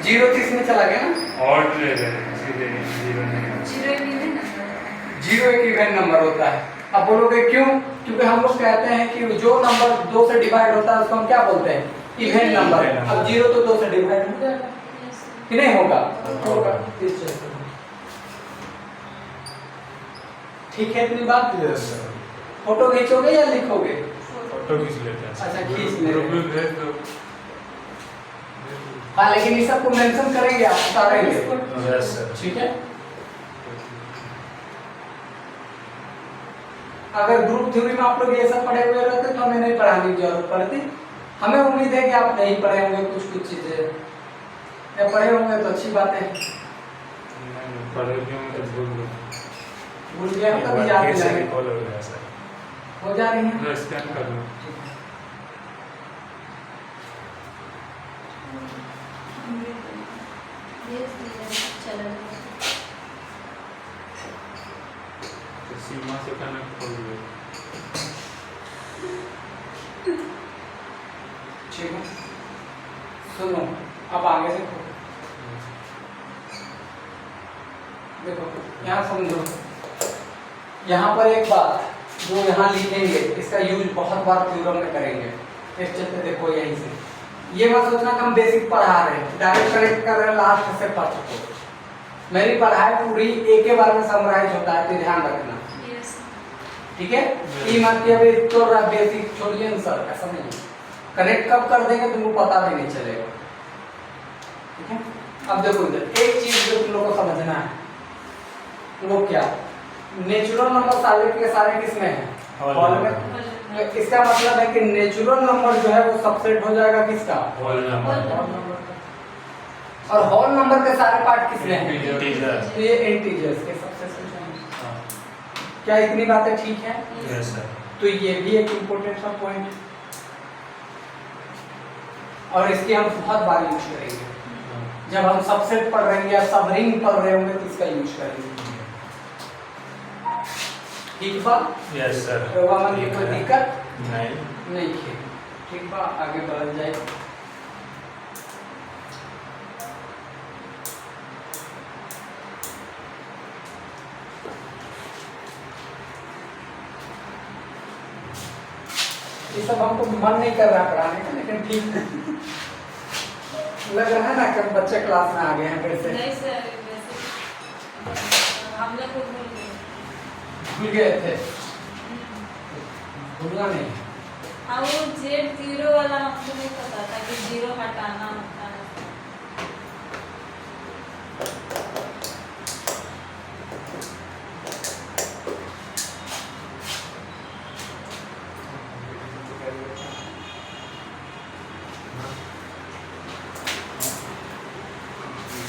Zero तो इसमें चला गया ना, और सीधे जीरो नहीं, जीरो एक इवन नंबर होता है। अब बोलोगे क्यों? क्योंकि हम लोग कहते हैं कि जो नंबर 2 से डिवाइड होता है उसको हम क्या बोलते हैं? Even number. अब जीरो तो 2 से डिवाइड हो जाएगा कि नहीं होगा? होगा। ठीक है, इतनी बात। फोटो खींचोगे या लिखोगे? फोटो खींच लेते हैं। अच्छा, खींच ले। भेज दो। हाँ, लेकिन इस सबको मेंशन करेंगे, आप उतारेंगे। Yes sir. ठीक है। अगर ग्रुप थ्योरी में आप लोग ये सब पढ़े हुए रहते तो हमें नहीं पढ़ाने की जरूरत पड़ती। हमें उम्मीद है कि आप नहीं पढ़े होंगे कुछ चीजें, या पढ़े होंगे तो अच्छी बात है। पढ़े क्यों तो भूल गए हम, तभी याद दिलाएंगे। कॉल हो गया सर, हो जा रही है। मैं स्कैन कर लूं। तो सीमा से कनेक्ट हो गया। ठीक है, सुनो अब आगे देखो। देखो यहाँ समझो, यहाँ पर एक बात जो यहाँ लिखेंगे इसका यूज बहुत बार थ्योरम में करेंगे। इस चलते देखो यहीं से, ये मत सोचना कि हम बेसिक पढ़ा रहे हैं, डायरेक्ट कनेक्ट कर रहे हैं लास्ट से पार्ट को। मेरी पढ़ाई पूरी एक के बार में समराइज होता है, तो ध्यान रखना। ठीक है, ये मत कि अभी तो बेसिक छोड़िए ना सर, ऐसा नहीं है। कनेक्ट कब कर देंगे तुमको पता भी नहीं चलेगा। ठीक है, अब देखो इधर एक चीज जो तुम लोग को समझना है, वो क्या? नेचुरल नंबर सारे के सारे किसमें है? हॉल में। इसका मतलब है कि नेचुरल नंबर जो है वो सबसेट हो जाएगा किसका? Whole number. और होल नंबर के सारे पार्ट किसमें हैं? इंटीजर। ये इंटीजर्स के सबसेट हैं। क्या इतनी बातें ठीक है? Yes sir. तो ये भी एक इम्पोर्टेंट सा पॉइंट, और इसकी हम बहुत बार यूज करेंगे। जब हम सबसेट पढ़ रहे हैं या सब रिंग पढ़ रहे होंगे तो इसका यूज करेंगे। ठीक बा? Yes sir. प्रोग्रामर की कोई दिक्कत नहीं है। ठीक बा, आगे बढ़ जाए। ये सब हमको मन नहीं कर रहा पढ़ाने का, लेकिन ठीक है। लग रहा है ना कि बच्चे क्लास में आ गए हैं फिर से। नहीं सर, हम लोग को भूल गए थे। भूलना नहीं। हाँ, वो Z0 वाला हमको नहीं पता था कि जीरो हटाना होता है।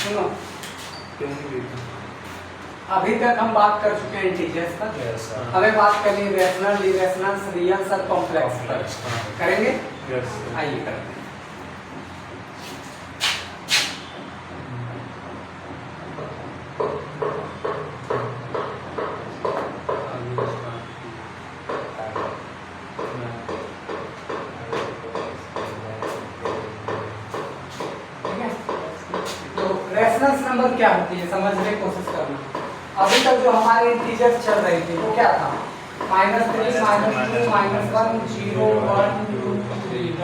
सुनो, अभी तक हम बात कर चुके हैं इंटीजर्स पर। Yes sir. हमें बात करनी रेशनल, इरेशनल, रियल और कॉम्प्लेक्स पर। करेंगे? यस। आइए करते हैं। ठीक है, तो रेशनल नंबर क्या होती है समझने की कोशिश करना। अभी तक जो हमारे इंटीजर्स चल रही थी वो क्या था? -3, -2, -1, 0, 1, 2, 3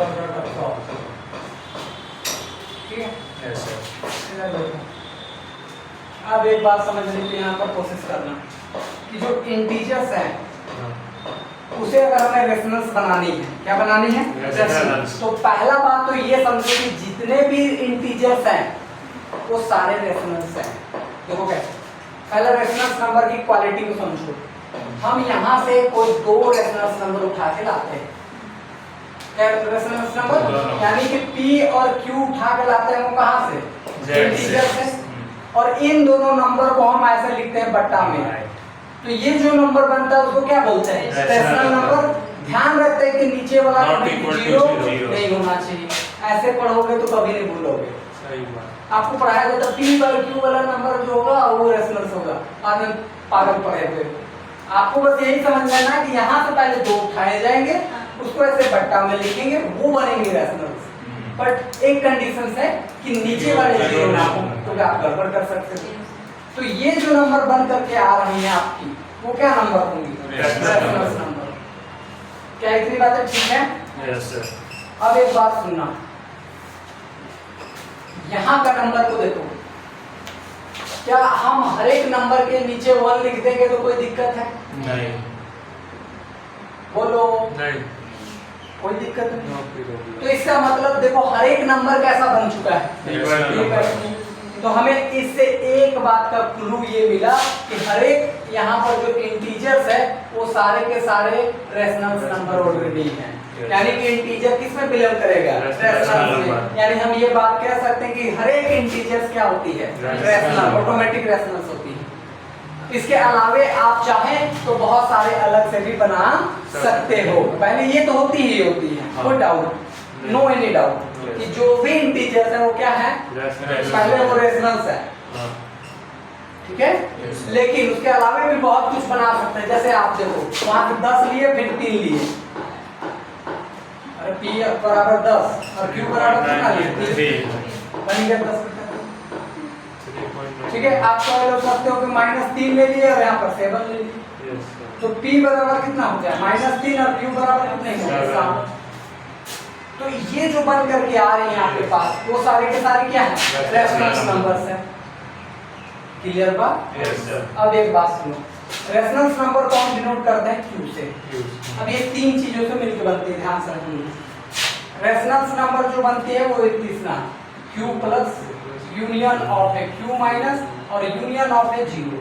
ठीक है। Yes sir. अब एक बात समझने की यहाँ पर कोशिश करना कि जो इंटीजर्स हैं उसे अगर हमें रेशनल्स बनानी है, क्या बनानी है? रेशनल्स। तो पहला बात तो ये समझो कि जितने भी इंटीजर्स हैं वो सारे रेशनल्स हैं। देखो कैसे, पहला रेशनल्स नंबर की क्वालिटी को समझो। हम यहाँ से कोई 2 रेशनल्स नंबर उठा के लाते हैं। क्या रेशनल्स नंबर? यानी कि P और Q उठा के लाते हैं, वो कहाँ से? इंटीजर से। और इन दोनों नंबर को हम ऐसे लिखते हैं बट्टा में। तो ये जो नंबर बनता है उसको क्या बोलते हैं? Rational number. ध्यान रखते हैं कि नीचे वाला जीरो नहीं होना चाहिए। ऐसे पढ़ोगे तो कभी नहीं भूलोगे। सही बात। आपको पढ़ाया जाता है P और Q वाला नंबर जो होगा वो रेशनल्स होगा। आदमी पागल पढ़े हुए। आपको बस यही समझ लेना कि यहाँ से पहले 2 उठाए जाएंगे, उसको ऐसे बट्टा में लिखेंगे, वो बनेंगे रेशनल्स। बट एक कंडीशन है कि नीचे वाले जीरो ना हो तो क्या आप गड़बड़ कर सकते हो। तो ये जो नंबर बन करके आ रही है आपकी वो क्या नंबर होंगी? Rational number. क्या इतनी बातें ठीक है? Yes sir. अब एक बात सुनना, यहाँ का नंबर को देखो, क्या हम हर एक नंबर के नीचे 1 लिख देंगे तो कोई दिक्कत है? नहीं। बोलो। नहीं। कोई दिक्कत नहीं। तो इसका मतलब देखो हर एक नंबर कैसा बन चुका है। तो हमें इससे एक बात का क्लू ये मिला कि हर एक यहाँ पर जो इंटीजर्स है वो सारे के सारे रेशनल नंबर ऑलरेडी हैं। यानी कि इंटीजर किस में बिलोंग करेगा? रेशनल में। यानी हम ये बात कह सकते हैं कि हर एक इंटीजर्स क्या होती है? रेशनल, ऑटोमेटिक रेशनल्स होती है। इसके अलावे आप चाहें तो बहुत सारे अलग से भी बना सकते हो। पहले ये तो होती ही होती है, कोई डाउट, नो एनी डाउट कि जो भी इंटीजर्स है वो क्या है? पहले वो रेशनल्स है, ठीक है। लेकिन उसके अलावे भी बहुत कुछ बना सकते हैं। जैसे आप देखो वहां से 10 लिए फिर 3 लिए, अरे p बराबर 10 और q बराबर कितना लिए? 3 बन गया 10। ठीक है, आप तो लोग सकते हो कि -3 ले लिए और यहाँ पर 7 ले लिए, तो p बराबर कितना हो गया? -3 और q बराबर कितने हो गए? 7। तो ये जो बन करके आ रही है आपके पास वो सारे के सारे क्या है? रेशनल नंबर्स हैं। क्लियर बात? Yes sir. अब एक बात सुनो, रेशनल नंबर को हम डिनोट करते हैं q से। अब ये 3 चीजों से मिलकर बनती है, ध्यान से रखना। रेशनल नंबर जो बनती है वो इतना q प्लस यूनियन ऑफ है q माइनस और यूनियन ऑफ है 0।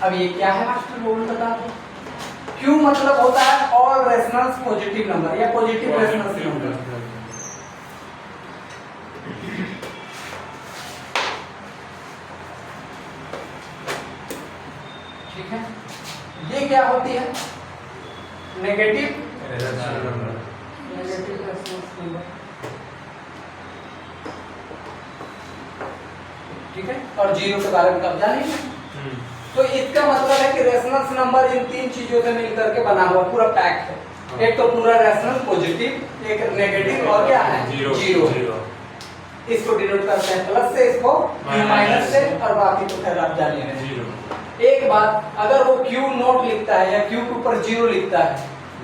अब ये क्या है मास्टर, वो भी बता दो। Q मतलब होता है ऑल रेशनल्स पॉजिटिव नंबर या पॉजिटिव रेशनल्स नंबर। ठीक है, ये क्या होती है? Negative rationals number. ठीक है, और 0 के बारे में कब्जा नहीं है। तो इसका मतलब है कि रेशनल नंबर इन 3 चीजों से मिलकर के बना हुआ पूरा पैक है। एक तो पूरा रेशनल पॉजिटिव, एक नेगेटिव और क्या है? 0। इसको डिनोट करते हैं प्लस से, इसको माइनस से, और बाकी तो खैर आप जानिए नहीं। एक बात, अगर वो q नोट लिखता है या q के ऊपर 0 लिखता है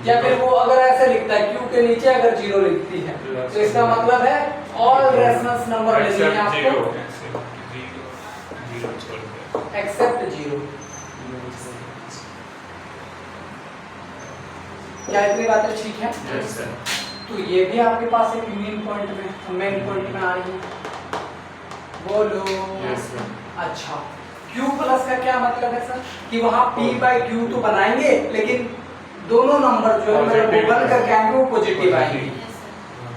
या फिर वो अगर ऐसे लिखता है q के नीचे अगर 0 लिखती है तो इसका मतलब है ऑल रेशनल नंबर लेनी है आपको एक्सेप्ट 0। क्या इतनी बातें ठीक है? Yes sir. तो ये भी आपके पास एक मेन पॉइंट में आ रही है। बोलो। Yes sir. अच्छा, q प्लस का क्या मतलब है सर? कि वहां p बाई q तो बनाएंगे लेकिन दोनों नंबर जो है मेरे को बन करके आएंगे वो पॉजिटिव आएंगे।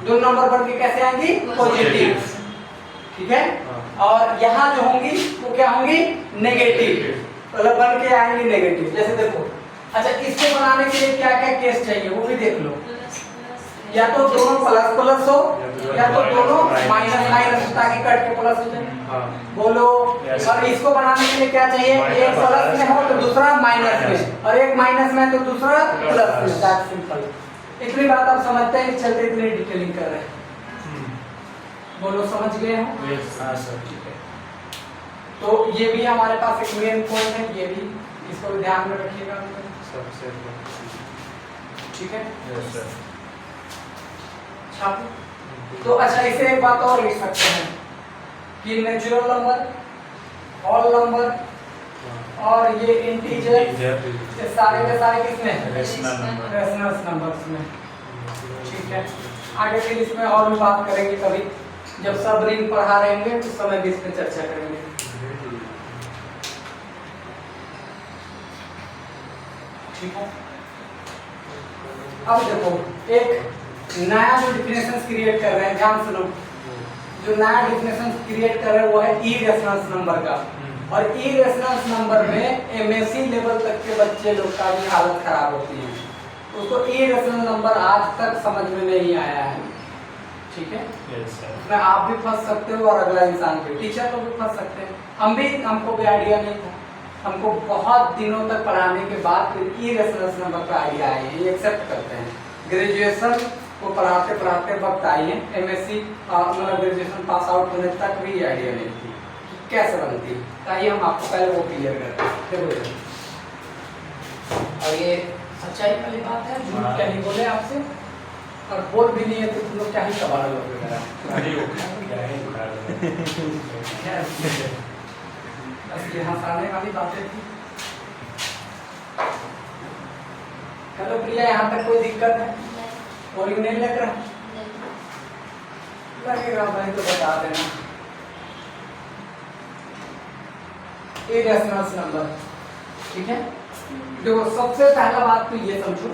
दोनों नंबर बन के कैसे आएंगी? पॉजिटिव। ठीक है, और यहाँ जो होंगी वो क्या होंगी? नेगेटिव, मतलब बन के आएंगे नेगेटिव। जैसे देखो, अच्छा इसको बनाने के लिए क्या क्या केस चाहिए वो भी देख लो। या तो दोनों प्लस प्लस हो या तो दोनों माइनस माइनस, ताकि कट के प्लस हो जाए। बोलो। और इसको बनाने के लिए क्या चाहिए? एक प्लस में हो तो दूसरा माइनस में, और एक माइनस में तो दूसरा प्लस में। That's simple. इतनी बात आप समझते हैं, चलते इतनी डिटेलिंग कर रहे हैं। बोलो, समझ गए हो? Yes sir. ठीक है, तो ये भी हमारे पास एक मेन पॉइंट है, ये भी इसको भी ध्यान में रखिएगा। सबसे ठीक है, यस सर। छापो। तो अच्छा, इसे एक बात और लिख सकते हैं कि नेचुरल नंबर, ऑल नंबर और ये इंटीजर, ये सारे के सारे किसमें? रेशनल नंबर्स में। ठीक है, आगे फिर इसमें और भी बात करेंगे कभी, जब सब रिंग पढ़ा रहेंगे उस समय भी इस पे चर्चा करेंगे। ठीक है, अब देखो एक नया जो डिफिनेशन क्रिएट कर रहे हैं, ध्यान सुनो। जो नया डिफिनेशन क्रिएट कर रहे हैं वो है इरेशनल नंबर का। और इरेशनल नंबर में एमएससी लेवल तक के बच्चे लोग का भी हालत खराब होती है। उसको इरेशनल नंबर आज तक समझ में नहीं आया है। ठीक है, उसमें आप भी फंस सकते हो और अगला इंसान भी, टीचर लोग भी फंस सकते हैं। हमको भी आइडिया नहीं था, हमको बहुत दिनों तक पढ़ाने के बाद फिर इरेशनल नंबर का आइडिया आया है। ये एक्सेप्ट करते हैं। ग्रेजुएशन वो पढ़ाते पढ़ाते वक्त आई है। एमएससी मतलब ग्रेजुएशन पास आउट होने तक भी आइडिया नहीं थी कि कैसे बनती है। आइए हम आपको पहले वो क्लियर करते हैं। देखो और ये सच्चाई वाली बात है, झूठ क्या ही बोले आपसे, और बोल भी नहीं है तो तुम लोग क्या ही सवाल लोगे। बस ये हंसाने वाली बातें थी। हेलो प्रिया, यहाँ तक कोई दिक्कत है? बोरिंग नहीं लग रहा? लगेगा भाई तो बता देना। इरेशनल नंबर, ठीक है। देखो सबसे पहला बात तो ये समझो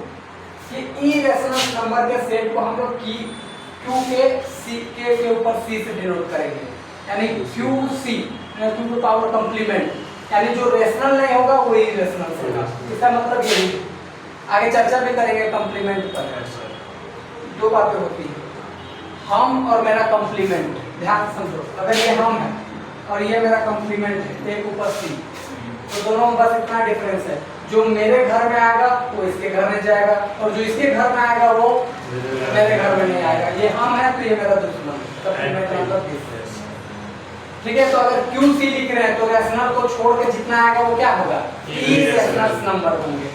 कि इरेशनल नंबर के सेट को हम लोग क्यू के ऊपर सी से डिनोट करेंगे, यानी Q C, Q to power complement, यानी जो रेशनल नहीं होगा वो इरेशनल होगा। इसका मतलब यही, आगे चर्चा भी करेंगे कंप्लीमेंट पर। दो बातें होती है, हम और मेरा कंप्लीमेंट। ध्यान से समझो, अगर ये हम है और ये मेरा कंप्लीमेंट है, एक ऊपर सी, तो दोनों में बस इतना डिफरेंस है, जो मेरे घर में आएगा वो इसके घर में जाएगा, और जो इसके घर में आएगा वो मेरे घर में नहीं आएगा। ये हम है तो ये मेरा दुश्मन है। ठीक है, तो अगर क्यू सी लिख रहे हैं तो रेशनल को छोड़ के जितना आएगा वो क्या होगा? इरेशनल नंबर होंगे।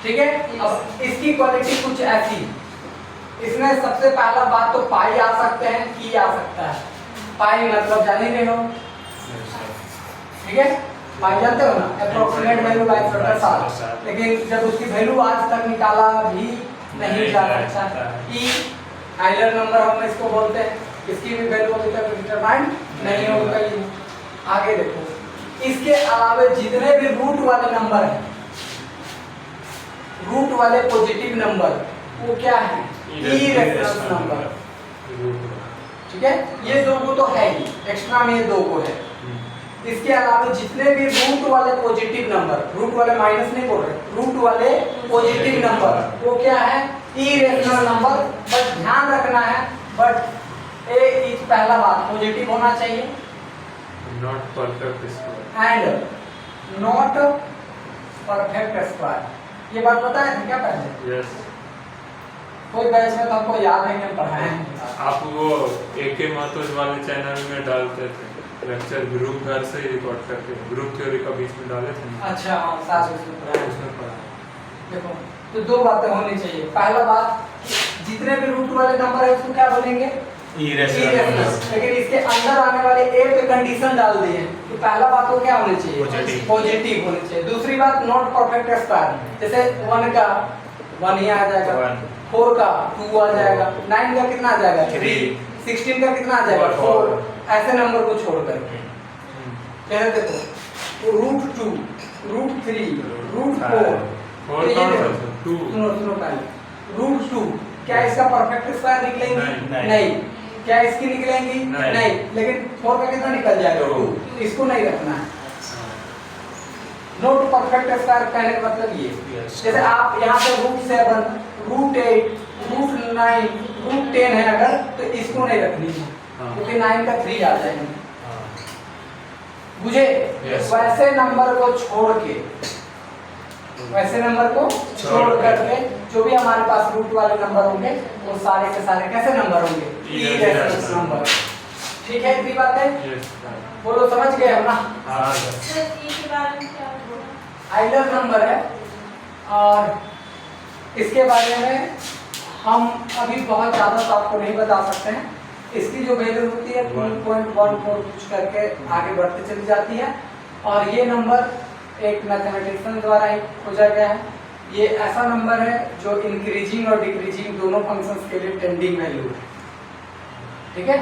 ठीक है, अब इसकी क्वालिटी कुछ ऐसी, इसमें सबसे पहला बात तो पाई आ सकते हैं, ई आ सकता है। पाई मतलब जान ही रहे हो, ठीक है, पाई जानते हो ना, अप्रोक्सीमेट वैल्यू बाय फैक्टर 7, लेकिन जब उसकी वैल्यू आज तक निकाला भी नहीं जा सकता। ई आइलर नंबर हम इसको बोलते हैं, इसकी भी वैल्यू अभी तक डिटरमाइंड नहीं हो गई। आगे देखो, इसके अलावा जितने भी रूट वाले नंबर हैं, रूट वाले पॉजिटिव नंबर, वो क्या है? Irrational number. ठीक है, ये दो को तो है ही, एक्स्ट्रा में ये दो को है। इसके अलावा जितने भी रूट वाले पॉजिटिव नंबर, रूट वाले माइनस नहीं बोल रहे, रूट वाले पॉजिटिव नंबर, वो क्या है? Irrational number. बट ध्यान रखना है, बट ए इज पहला बात पॉजिटिव होना चाहिए, not perfect square, and not perfect square. ये बात बताया था क्या पहले? यस। कोई बैच में तो आपको याद है कि हम पढ़ाए हैं। आप वो AK माथुर वाले चैनल में डालते थे लेक्चर, ग्रुप घर से ही रिकॉर्ड करके, ग्रुप थ्योरी का बीच में डाले थे। अच्छा हाँ, साथ उसमें पढ़ाया। उसमें पढ़ा। देखो तो दो बातें होनी चाहिए। पहला बात, जितने भी रूट वाले नंबर है उसको क्या बोलेंगे? इरेशनल। लेकिन इसके अंदर आने वाले ए पे कंडीशन डाल दी है, तो पहला बात तो क्या होनी चाहिए? पॉजिटिव होनी चाहिए। दूसरी बात, नॉट परफेक्ट स्क्वायर, जैसे 1 का 1 ही आ जाएगा, 4 का 2 आ जाएगा, 9 का कितना आ जाएगा? 3, 16 का कितना आ जाएगा? 4। ऐसे नंबर को छोड़ करके कहते देखो रूट 2, रूट 3, रूट 4, सुनो पहले, रूट 2 क्या इसका परफेक्ट स्क्वायर निकलेंगी? नहीं। क्या इसकी निकलेंगी? नहीं। लेकिन 4 का कितना निकल जाएगा? 2। इसको नहीं रखना है। नॉट परफेक्ट स्क्वायर कहने का मतलब ये, जैसे आप यहाँ पे रूट 7, रूट 8, रूट 9, रूट 10 है अगर, तो इसको नहीं रखनी है, क्योंकि 9 का 3 आ जाएंगे। बुझे? वैसे नंबर को छोड़ के, वैसे नंबर को छोड़ करके जो भी हमारे पास रूट वाले नंबर होंगे वो सारे के सारे कैसे नंबर होंगे? Irrational number. ठीक है, इतनी बात है? बोलो, समझ गए हम ना? सर ई के बारे में क्या बोला? आइलर नंबर है, और इसके बारे में हम अभी बहुत ज़्यादा तो आपको नहीं बता सकते हैं। इसकी जो वैल्यू होती है 2.14 कुछ करके आगे बढ़ती चली जाती है, और ये नंबर एक मैथमेटिशियन द्वारा ही खोजा गया है। ये ऐसा नंबर है जो इंक्रीजिंग और डिक्रीजिंग दोनों फंक्शंस के लिए टेंडिंग वैल्यू है। ठीक है,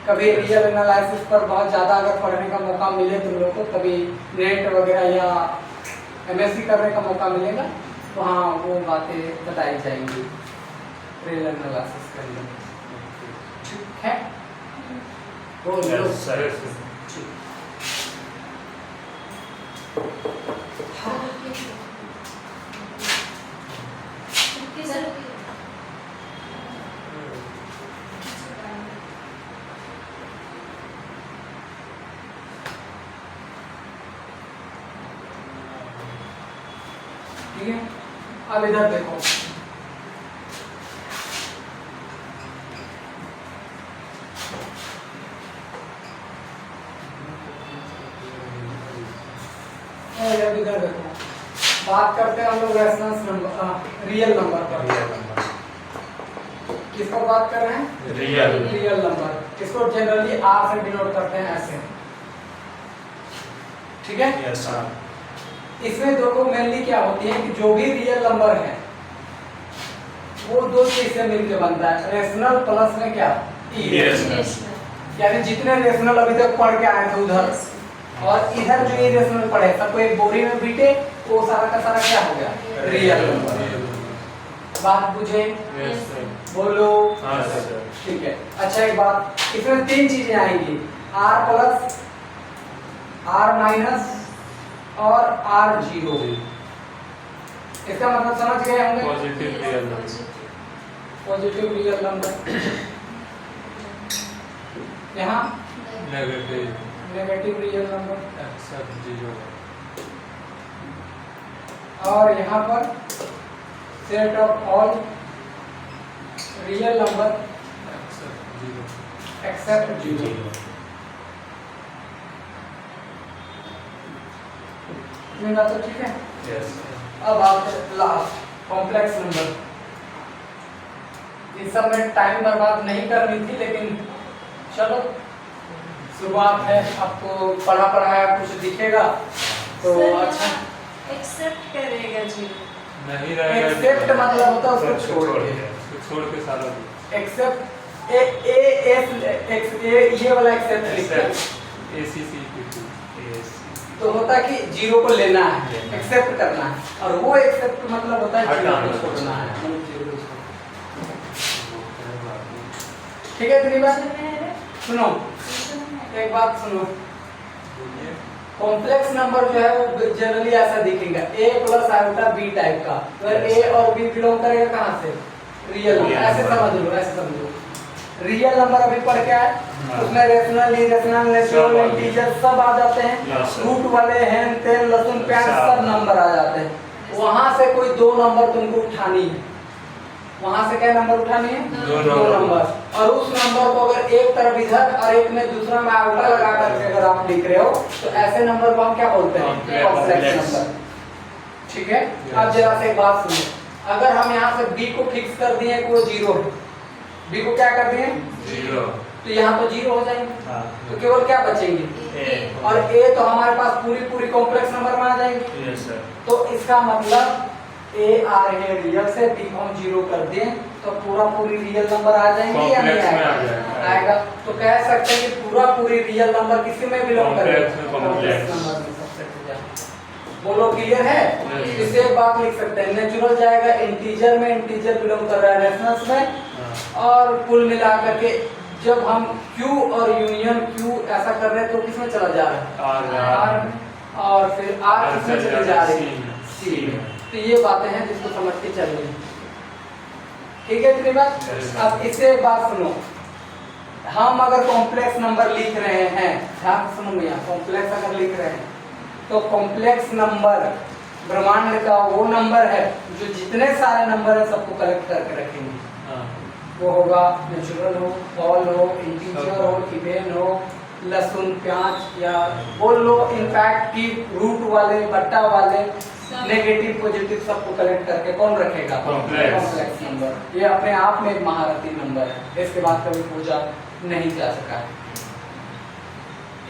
कभी रियल एनालिसिस पर बहुत ज़्यादा अगर पढ़ने का मौका मिले तुम लोग को, कभी नेट वगैरह या MSc करने का मौका मिलेगा तो हाँ वो बातें बताई जाएंगी रियल एनालिसिस करने में। ठीक है, ठीक है। अब इधर देखो, इधर देखो, बात करते हैं हम लोग रेफरेंस नंबर, रियल नंबर पर। किसको बात कर रहे हैं? Real number. इसको जनरली आर से डिनोट करते हैं ऐसे, ठीक है? Yes sir. इसमें देखो मेनली क्या होती है कि जो भी रियल नंबर है वो दो चीज से मिलकर बनता है, रेशनल प्लस में क्या, इरेशनल। यानी जितने रेशनल अभी तक पढ़ के आए थे उधर और इधर जो इरेशनल पढ़े सबको एक बोरी में बीटे, वो सारा का सारा क्या हो गया, रियल नंबर। बात बुझे? बोलो। हाँ सर। ठीक है। अच्छा एक बात, इसमें तीन चीजें आएंगी, आर प्लस, आर माइनस और आर जीरो। इसका मतलब समझ गए होंगे? Positive real number, positive real number, यहाँ negative real number, except zero, और यहाँ पर set of all real number except zero. Except zero. इतनी बात तो ठीक है। यस। अब आप लास्ट कॉम्प्लेक्स नंबर, इस सब में टाइम बर्बाद नहीं करनी थी, लेकिन चलो शुरुआत है, आपको पढ़ा पढ़ाया कुछ दिखेगा तो अच्छा। एक्सेप्ट करेगा जीरो, नहीं रहेगा, एक्सेप्ट मतलब होता है उसको छोड़ के, उसको छोड़ के सारा accept A A S A ये वाला एक्सेप्ट लिखते हैं, ACC तो होता है कि जीरो को लेना है, एक्सेप्ट करना है, और वो एक्सेप्ट मतलब होता है जीरो को छोड़ना है। ठीक है, इतनी बात सुनो, एक बात सुनो, कॉम्प्लेक्स नंबर जो है वो जनरली ऐसा दिखेगा, a plus iota b type का, अगर a और b बिलोंग करेगा कहाँ से, रियल नंबर। ऐसे समझ लो, ऐसे समझो, रियल नंबर अभी पढ़ के आए, उसमें रेशनल, इरेशनल, नेचुरल, इंटीजर सब आ जाते हैं, रूट वाले, हेन तेन, लहसुन, प्याज सब नंबर आ जाते हैं। वहां से कोई दो नंबर तुमको उठानी है, वहां से क्या नंबर उठानी है, दो नंबर, और उस नंबर को अगर एक तरफ इधर और एक में दूसरा में आयोटा लगा करके अगर आप लिख रहे हो तो ऐसे नंबर को हम क्या बोलते हैं, कॉम्प्लेक्स नंबर। ठीक है। अब जरा से एक बात सुनो, अगर हम यहाँ से b को फिक्स कर दिए कि वो जीरो है, b को क्या कर दिए जीरो, तो यहाँ तो जीरो हो जाएंगे, हाँ। तो केवल क्या बचेंगे, और a तो हमारे पास पूरी पूरी कॉम्प्लेक्स नंबर में आ जाएंगे। Yes sir. तो इसका मतलब a आ रहे हैं रियल से, b को हम जीरो कर दें तो पूरा पूरी रियल नंबर आ जाएंगे या नहीं कॉम्प्लेक्स में आ आएगा, जाएगा। आएगा। तो कह सकते हैं कि पूरा पूरी रियल नंबर किसी में बिलोंग करेगा, कॉम्प्लेक्स में, कॉम्प्लेक्स कॉम्प्लेक्स। नंबर में सबसे पहले। बोलो क्लियर है? Yes. इससे एक बात लिख सकते हैं, नेचुरल जाएगा इंटीजर में, इंटीजर बिलोंग कर रहा है रेफरेंस में, और कुल मिलाकर के जब हम Q और यूनियन Q ऐसा कर रहे हैं तो किसमें चला जा रहा है, R, और फिर R किसमें चली जा रही है, C में। तो ये बातें हैं जिसको समझ के चलनी। ठीक है, इतनी बात। अब इससे एक बात सुनो, हम अगर कॉम्प्लेक्स नंबर लिख रहे हैं, ध्यान से सुनो भैया, कॉम्प्लेक्स अगर लिख रहे हैं तो कॉम्प्लेक्स नंबर ब्रह्मांड का वो नंबर है जो जितने सारे नंबर है सबको कलेक्ट करके रखेंगे। वो होगा नेचुरल हो, ऑल हो, इंटीजर हो, इवेन हो, लहसुन, प्याज, या बोल लो इनफैक्ट कि रूट वाले, बट्टा वाले, नेगेटिव पॉजिटिव सबको कलेक्ट करके कौन रखेगा, कॉम्प्लेक्स नंबर। ये अपने आप में एक महारथी नंबर है, इसके बाद कभी पूछा नहीं जा सका है।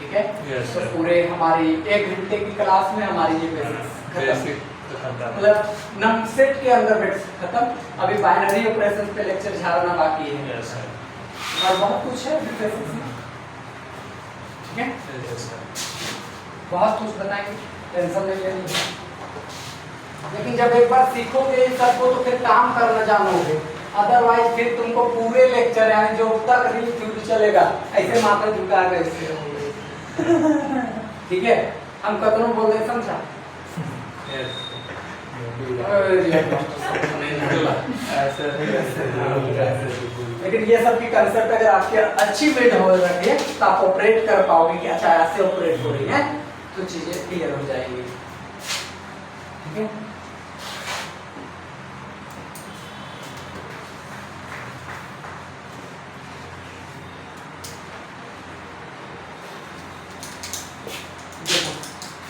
ठीक है। Yes, तो sir. पूरे हमारी 1 घंटे की क्लास में हमारी ये बेसिक खत्म, मतलब नम सेट के अंदर बेसिक खत्म। अभी बाइनरी ऑपरेशन पे लेक्चर झाड़ना बाकी है, यस सर। और बहुत कुछ है बेसिक्स में। ठीक है, यस सर। बहुत कुछ बताएंगे, टेंशन नहीं लेनी है। लेकिन जब एक बार सीखोगे इन सबको तो फिर काम करना जानोगे, अदरवाइज फिर तुमको पूरे लेक्चर यानी जो तक रील फ्यूज चलेगा ऐसे माथा झुका कर इससे ठीक है, हम कतनों बोल रहे समझा। लेकिन ये सब की कंसेप्ट अगर आपके अच्छी बिल्ड हो रही है तो आप ऑपरेट कर पाओगे कि अच्छा ऐसे ऑपरेट हो रही है तो चीजें क्लियर हो जाएंगी। ठीक है,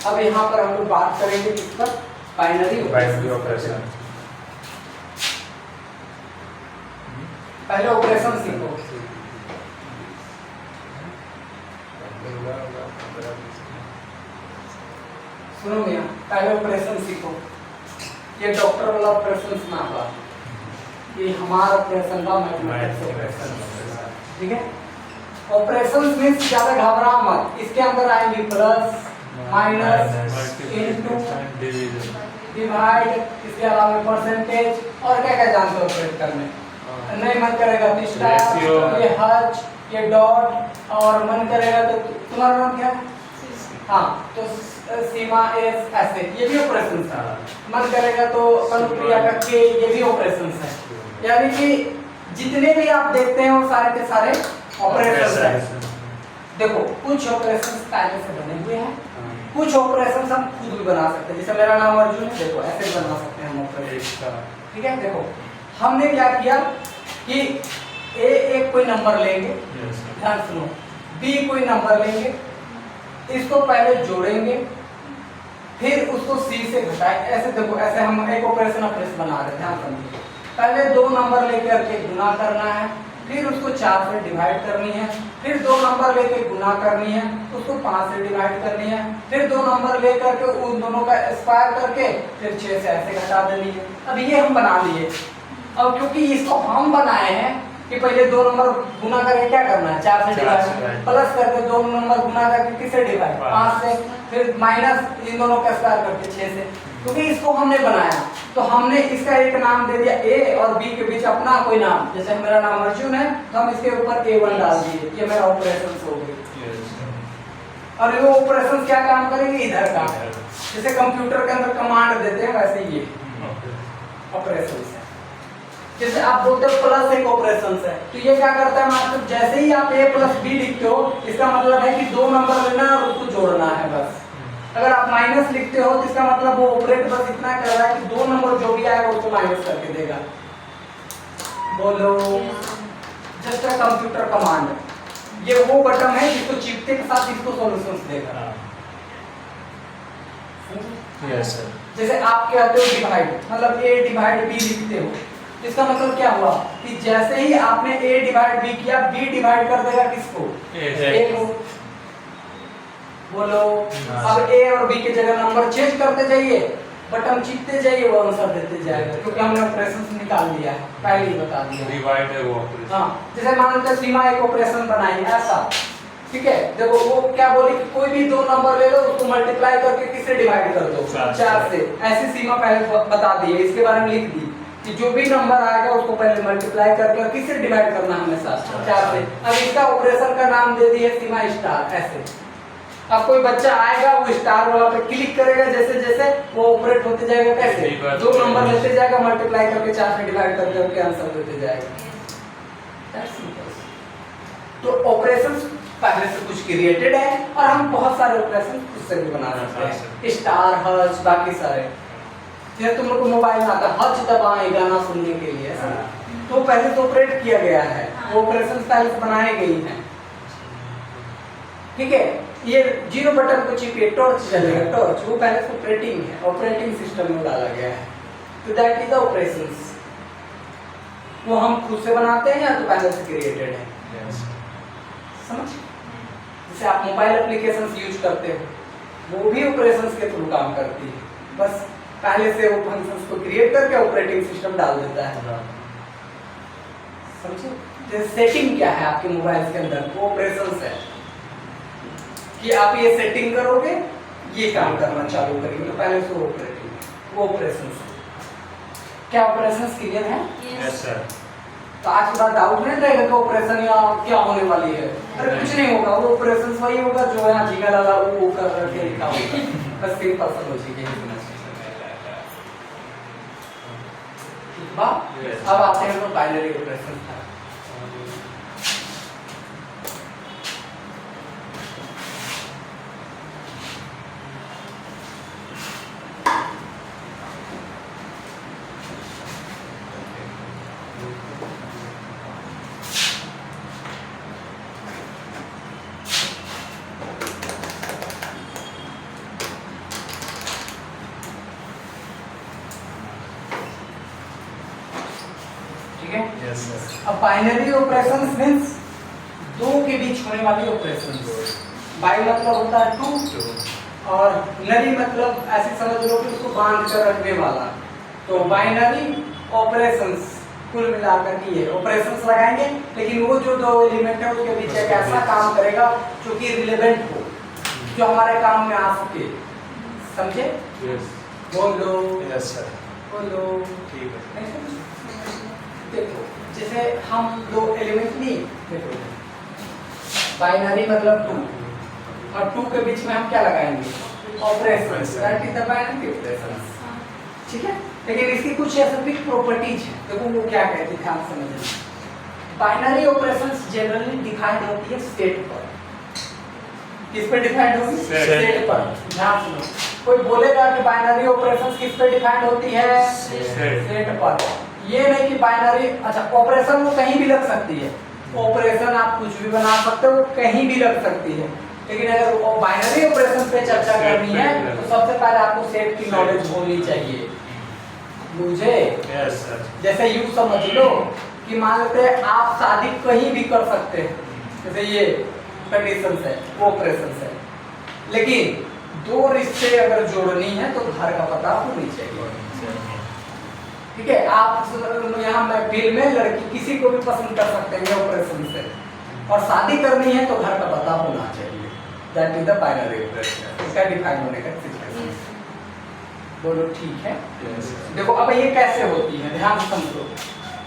अब यहाँ पर हम लोग बात करेंगे किस पर, बाइनरी ऑपरेशन। पहले ऑपरेशन सीखो। सुनो भैया, पहले ऑपरेशन सीखो। ये डॉक्टर वाला ऑपरेशन सुना हुआ, ये हमारा ऑपरेशन का मैथमेटिक्स ऑपरेशन, ठीक है। ऑपरेशन में ज्यादा घबरा मत, इसके अंदर आएंगे प्लस माइनस इनटू डिवाइड, इसके अलावा परसेंटेज और क्या क्या जानते हो ऑपरेट करने, नहीं मन करेगा तो स्टार, ये हज, ये डॉट, और मन करेगा तो तुम्हारा नाम क्या है, हाँ तो सीमा एस ऐसे, ये भी ऑपरेशन है। मन करेगा तो अनुप्रिया का के, ये भी ऑपरेशन है। यानी कि जितने भी आप देखते हैं वो सारे के सारे ऑपरेशन है। देखो कुछ ऑपरेशन पहले से बने हुए हैं, कुछ ऑपरेशन हम खुद भी बना सकते हैं। जैसे मेरा नाम अर्जुन है, देखो ऐसे बना सकते हैं हम ऑपरेशन, ठीक है। देखो हमने क्या किया कि ए एक कोई नंबर लेंगे, ध्यान सुनो, बी कोई नंबर लेंगे, इसको पहले जोड़ेंगे, फिर उसको सी से घटाएं। ऐसे देखो, ऐसे हम एक ऑपरेशन बना रहे हैं, ध्यान समझिए। पहले 2 नंबर लेकर के गुना करना है, फिर उसको 4 से डिवाइड करनी है, फिर 2 नंबर लेके गुना करनी है, उसको 5 से डिवाइड करनी है, फिर 2 नंबर लेकर के उन दोनों का स्क्वायर करके फिर 6 से ऐसे घटा देनी है। अब ये हम बना लिए। अब क्योंकि इसको हम बनाए हैं कि पहले 2 नंबर गुना करके क्या करना है, 4 से डिवाइड, प्लस करके 2 नंबर गुना करके किससे डिवाइड, 5 से, फिर माइनस इन दोनों का स्क्वायर करके 6 से। क्योंकि इसको हमने बनाया तो हमने इसका एक नाम दे दिया, ए और बी के बीच अपना कोई नाम, जैसे मेरा नाम अर्जुन है तो हम इसके ऊपर A1 डाल दिए, ये मेरा ऑपरेशन हो गया। और ये ऑपरेशन क्या काम करेंगे, इधर का, जैसे कंप्यूटर के अंदर कमांड देते हैं वैसे ये ऑपरेशन है। जैसे आप बोलते हो प्लस एक ऑपरेशन है, तो ये क्या करता है मतलब, जैसे ही आप A प्लस बी लिखते हो इसका मतलब है कि 2 नंबर लेना है और उसको जोड़ना है बस। अगर आप माइनस लिखते हो तो इसका मतलब वो ऑपरेट बस इतना कर रहा है कि 2 नंबर जो भी आएगा उसको माइनस करके देगा। बोलो, जस्ट अ कंप्यूटर कमांड। ये वो बटन है जिसको चिपके के साथ इसको सॉल्यूशंस देगा। Yes sir. जैसे आप कहते हो डिवाइड, मतलब A डिवाइड B लिखते हो, इसका मतलब क्या हुआ कि जैसे ही आपने A डिवाइड B किया, B डिवाइड कर देगा किसको, A को। बोलो, अब A और B की जगह नंबर चेंज करते जाइए, बटन चिपते जाइए, वो आंसर देते जाएगा, क्योंकि हमने ऑपरेशन निकाल दिया है, पहले ही बता दिया। डिवाइड है वो ऑपरेशन। हाँ, जैसे मान लो सीमा एक ऑपरेशन बनाई ऐसा, ठीक है। देखो वो क्या बोली कि कोई भी 2 नंबर ले लो, उसको मल्टीप्लाई करके किससे डिवाइड कर दो, 4 से। ऐसी सीमा पहले बता दी है, इसके बारे में लिख दी कि जो भी नंबर आएगा उसको पहले मल्टीप्लाई करके किससे डिवाइड करना हमेशा, 4 से। अब इसका ऑपरेशन का नाम दे दिए सीमा स्टार। ऐसे अब कोई बच्चा आएगा, वो स्टार वाला पे क्लिक करेगा, जैसे जैसे वो ऑपरेट होते जाएगा, कैसे 2 नंबर लेते जाएगा, मल्टीप्लाई करके 4 से डिवाइड करके आंसर देते जाएगा। तो ऑपरेशन पहले से कुछ क्रिएटेड है और हम बहुत सारे ऑपरेशन खुद से भी बना सकते हैं, स्टार, हर्ज, बाकी सारे। जैसे तुम लोग को मोबाइल में आता है हर्ज दबाएं गाना सुनने के लिए, तो पहले तो ऑपरेट किया गया है, वो ऑपरेशन पहले से बनाए गई हैं, ठीक है। ये 0 बटन को चिपिए, टॉर्च चलेगा, टॉर्च वो पहले से ऑपरेटिंग है, ऑपरेटिंग सिस्टम में डाला गया है। तो दैट इज द ऑपरेशंस। वो हम खुद से बनाते हैं या तो पहले से क्रिएटेड है, समझ। जैसे आप मोबाइल एप्लीकेशंस यूज करते हो, वो भी ऑपरेशंस के थ्रू काम करती है, बस पहले से वो फंक्शंस को क्रिएट करके ऑपरेटिंग सिस्टम डाल देता है, समझे। जैसे सेटिंग क्या है आपके मोबाइल के अंदर, वो ऑपरेशंस है कि आप ये सेटिंग करोगे, ये काम करना चालू करेंगे, तो पहले से ऑपरेटिंग, वो ऑपरेशंस। क्या ऑपरेशंस क्लियर है? Yes sir. तो आज के बाद डाउट नहीं रहेगा कि ऑपरेशन या क्या होने वाली है। अरे कुछ नहीं होगा, वो ऑपरेशन वही होगा जो यहाँ झींगा डाला वो कर करके लिखा होगा, बस सिंपल सा लॉजिक है। ठीक बात। अब आते हैं तो बाइनरी ऑपरेशन था। Yes sir. अब बाइनरी ऑपरेशंस मींस दो के बीच होने वाली ऑपरेशंस। बाई मतलब होता है टू और नरी मतलब ऐसे समझ लो कि उसको बांध कर रखने वाला। तो बाइनरी ऑपरेशंस कुल मिलाकर के ये ऑपरेशंस लगाएंगे, लेकिन वो जो दो एलिमेंट है उसके बीच एक ऐसा काम करेगा जो कि रिलेवेंट हो, जो हमारे काम में आ सके। समझे? यस। बोलो यस सर। बोलो। ठीक है। देखो जैसे हम दो एलिमेंट नहीं, देखो बाइनरी मतलब टू और टू के बीच में हम क्या लगाएंगे? Operation. That is the binary operation. ठीक है, लेकिन इसकी कुछ स्पेसिफिक प्रॉपर्टीज है। देखो वो क्या कहते हैं, ध्यान समझिए। बाइनरी ऑपरेशंस जनरली डिफाइंड होती है स्टेट पर। किस पे डिफाइंड होगी? स्टेट पर। ध्यान सुनो, कोई बोलेगा कि बाइनरी ऑपरेशंस किस पे डिफाइंड होती है? स्टेट पर। ये नहीं कि बाइनरी, अच्छा ऑपरेशन वो कहीं भी लग सकती है। ऑपरेशन आप कुछ भी बना सकते हो, कहीं भी लग सकती है, लेकिन अगर वो बाइनरी ऑपरेशन पे चर्चा करनी है तो सबसे पहले आपको सेट की नॉलेज होनी चाहिए। मुझे यस सर। जैसे यूं समझ लो कि मान लेते हैं आप शादी कहीं भी कर सकते हैं, जैसे ये कंडीशन है, वो ऑपरेशन है, लेकिन दो रिश्ते अगर जोड़नी है तो घर का पता होनी चाहिए। ठीक है, आप यहाँ महफिल में लड़की किसी को भी पसंद कर सकते हैं ऑपरेशन से, और शादी करनी है तो घर का पता होना चाहिए। That is the binary operation. इसका डिफाइन होने का सिचुएशन। बोलो ठीक है। देखो अब ये कैसे होती है, ध्यान से समझो।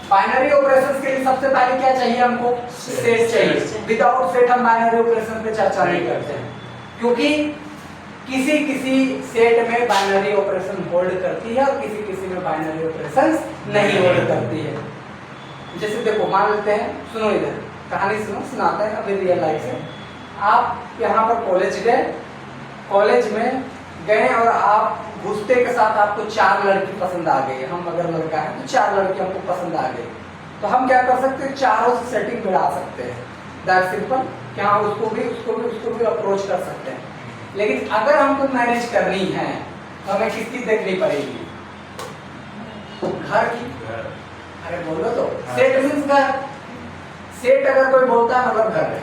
बाइनरी ऑपरेशंस के लिए सबसे पहले क्या चाहिए हमको? सेट चाहिए। विदाउट सेट हम बाइनरी ऑपरेशन पे चर्चा नहीं करते हैं, क्योंकि किसी किसी सेट में बाइनरी ऑपरेशन होल्ड करती है और किसी किसी में बाइनरी ऑपरेशंस नहीं होल्ड करती है। जैसे देखो मान लेते हैं, सुनो इधर कहानी सुनो, सुनाते हैं अभी रियल लाइफ से। आप यहाँ पर कॉलेज गए, कॉलेज में गए और आप घुसते के साथ आपको 4 लड़की पसंद आ गई। हम अगर लड़का है तो 4 लड़की हमको पसंद आ गई, तो हम क्या कर सकते हैं? चारों से सेटिंग मिला सकते हैं। That simple. क्या हम उसको भी अप्रोच कर सकते हैं। लेकिन अगर हमको मैरिज करनी है तो हमें किसकी देखनी पड़ेगी? घर की। अरे बोलो तो। सेट मींस घर। सेट अगर कोई बोलता है मतलब घर है,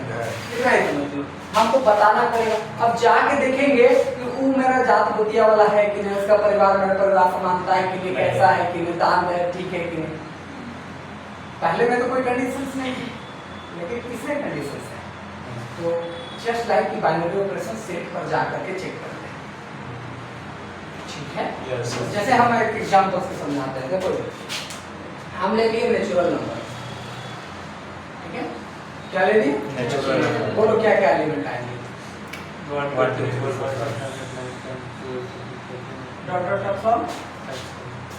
इतना ही समझ लो। हमको बताना पड़ेगा। अब जाके देखेंगे कि वो मेरा जात बुतिया वाला है कि नहीं, उसका परिवार मेरा परिवार को मानता है कि नहीं, कैसा है कि नहीं, दान है ठीक है कि नहीं। पहले में तो कोई कंडीशंस नहीं है, लेकिन इसमें कंडीशंस है। तो जस्ट लाइक कि बाइनरी ऑपरेशन सेट पर जाकर के चेक करते हैं। ठीक है। Yes sir. जैसे हम एक एग्जांपल से समझाते हैं। देखो हम ले लिए नेचुरल नंबर, ठीक है, क्या ले लिए? Natural number. बोलो क्या क्या एलिमेंट आएंगे? Dot dot dot form.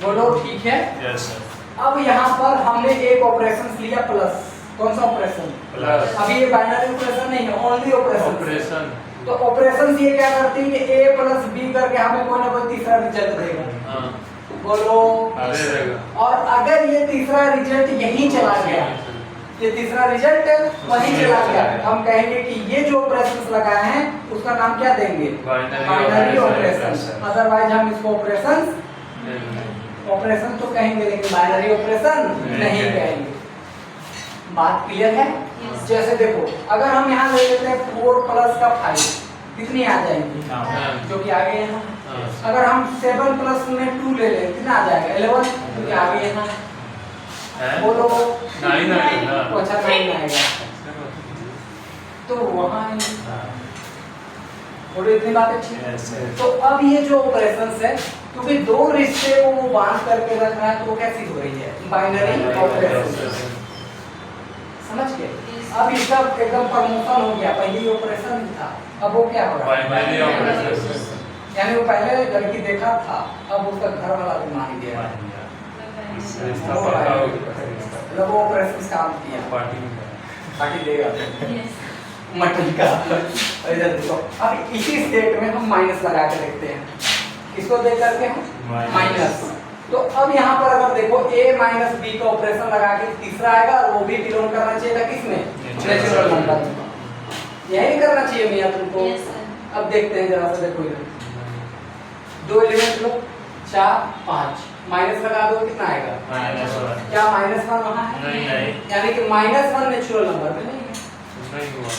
बोलो ठीक है। Yes sir. अब यहाँ पर हमने एक ऑपरेशन लिया प्लस। कौन सा ऑपरेशन? प्लस। अभी ये बाइनरी ऑपरेशन नहीं है, ओनली ऑपरेशन। ऑपरेशन। तो ऑपरेशन ये क्या करती है कि a प्लस बी करके हमें कोई ना कोई तीसरा रिजल्ट देगा। हाँ। बोलो। दे देगा। और अगर ये तीसरा रिजल्ट यहीं चला गया, ये तीसरा रिजल्ट वहीं चला गया, हम कहेंगे कि ये जो ऑपरेशंस लगाए हैं उसका नाम क्या देंगे? Binary operation. अदरवाइज हम इसको ऑपरेशन तो कहेंगे, लेकिन बाइनरी ऑपरेशन नहीं कहेंगे। बात क्लियर है? जैसे देखो अगर हम यहाँ ले लेते हैं 4 प्लस का 5, कितनी आ जाएंगी? जो कि आगे यहाँ। अगर हम 7 प्लस में 2 ले लें, कितना आ जाएगा? 11, जो कि आगे यहाँ। बोलो। 9 आएगा। अच्छा 9 आएगा, तो वहाँ थोड़ी इतनी बातें ठीक है। तो अब ये जो ऑपरेशंस है, क्योंकि दो रिश्ते को वो बांध करके रख रहा है, तो वो कैसी हो रही है? Binary operation. समझ गए? अब इसका एकदम प्रमोशन हो गया। पहले ऑपरेशन था, अब वो क्या हो रहा है? Binary operation. यानी वो पहले लड़की देखा था, अब उसका घर वाला भी मान गया, रिश्ता पक्का हो गया। मतलब वो ऑपरेशन काम किया। पार्टी देगा मटन का। इधर देखो, अब इसी स्टेट में हम माइनस लगा के देखते हैं। किसको देख करके हम माइनस। तो अब यहाँ पर अगर देखो a माइनस बी का ऑपरेशन लगा के तीसरा आएगा, और वो भी बिलोंग करना चाहिए था किसमें? Natural number. यही करना चाहिए मियां तुमको। अब देखते हैं जरा सा, देखो इधर 2 एलिमेंट लो, 4 5, माइनस लगा दो कितना आएगा? -1 क्या -1 वहाँ है? नहीं यानी कि -1 नेचुरल नंबर में नहीं है। नहीं हुआ।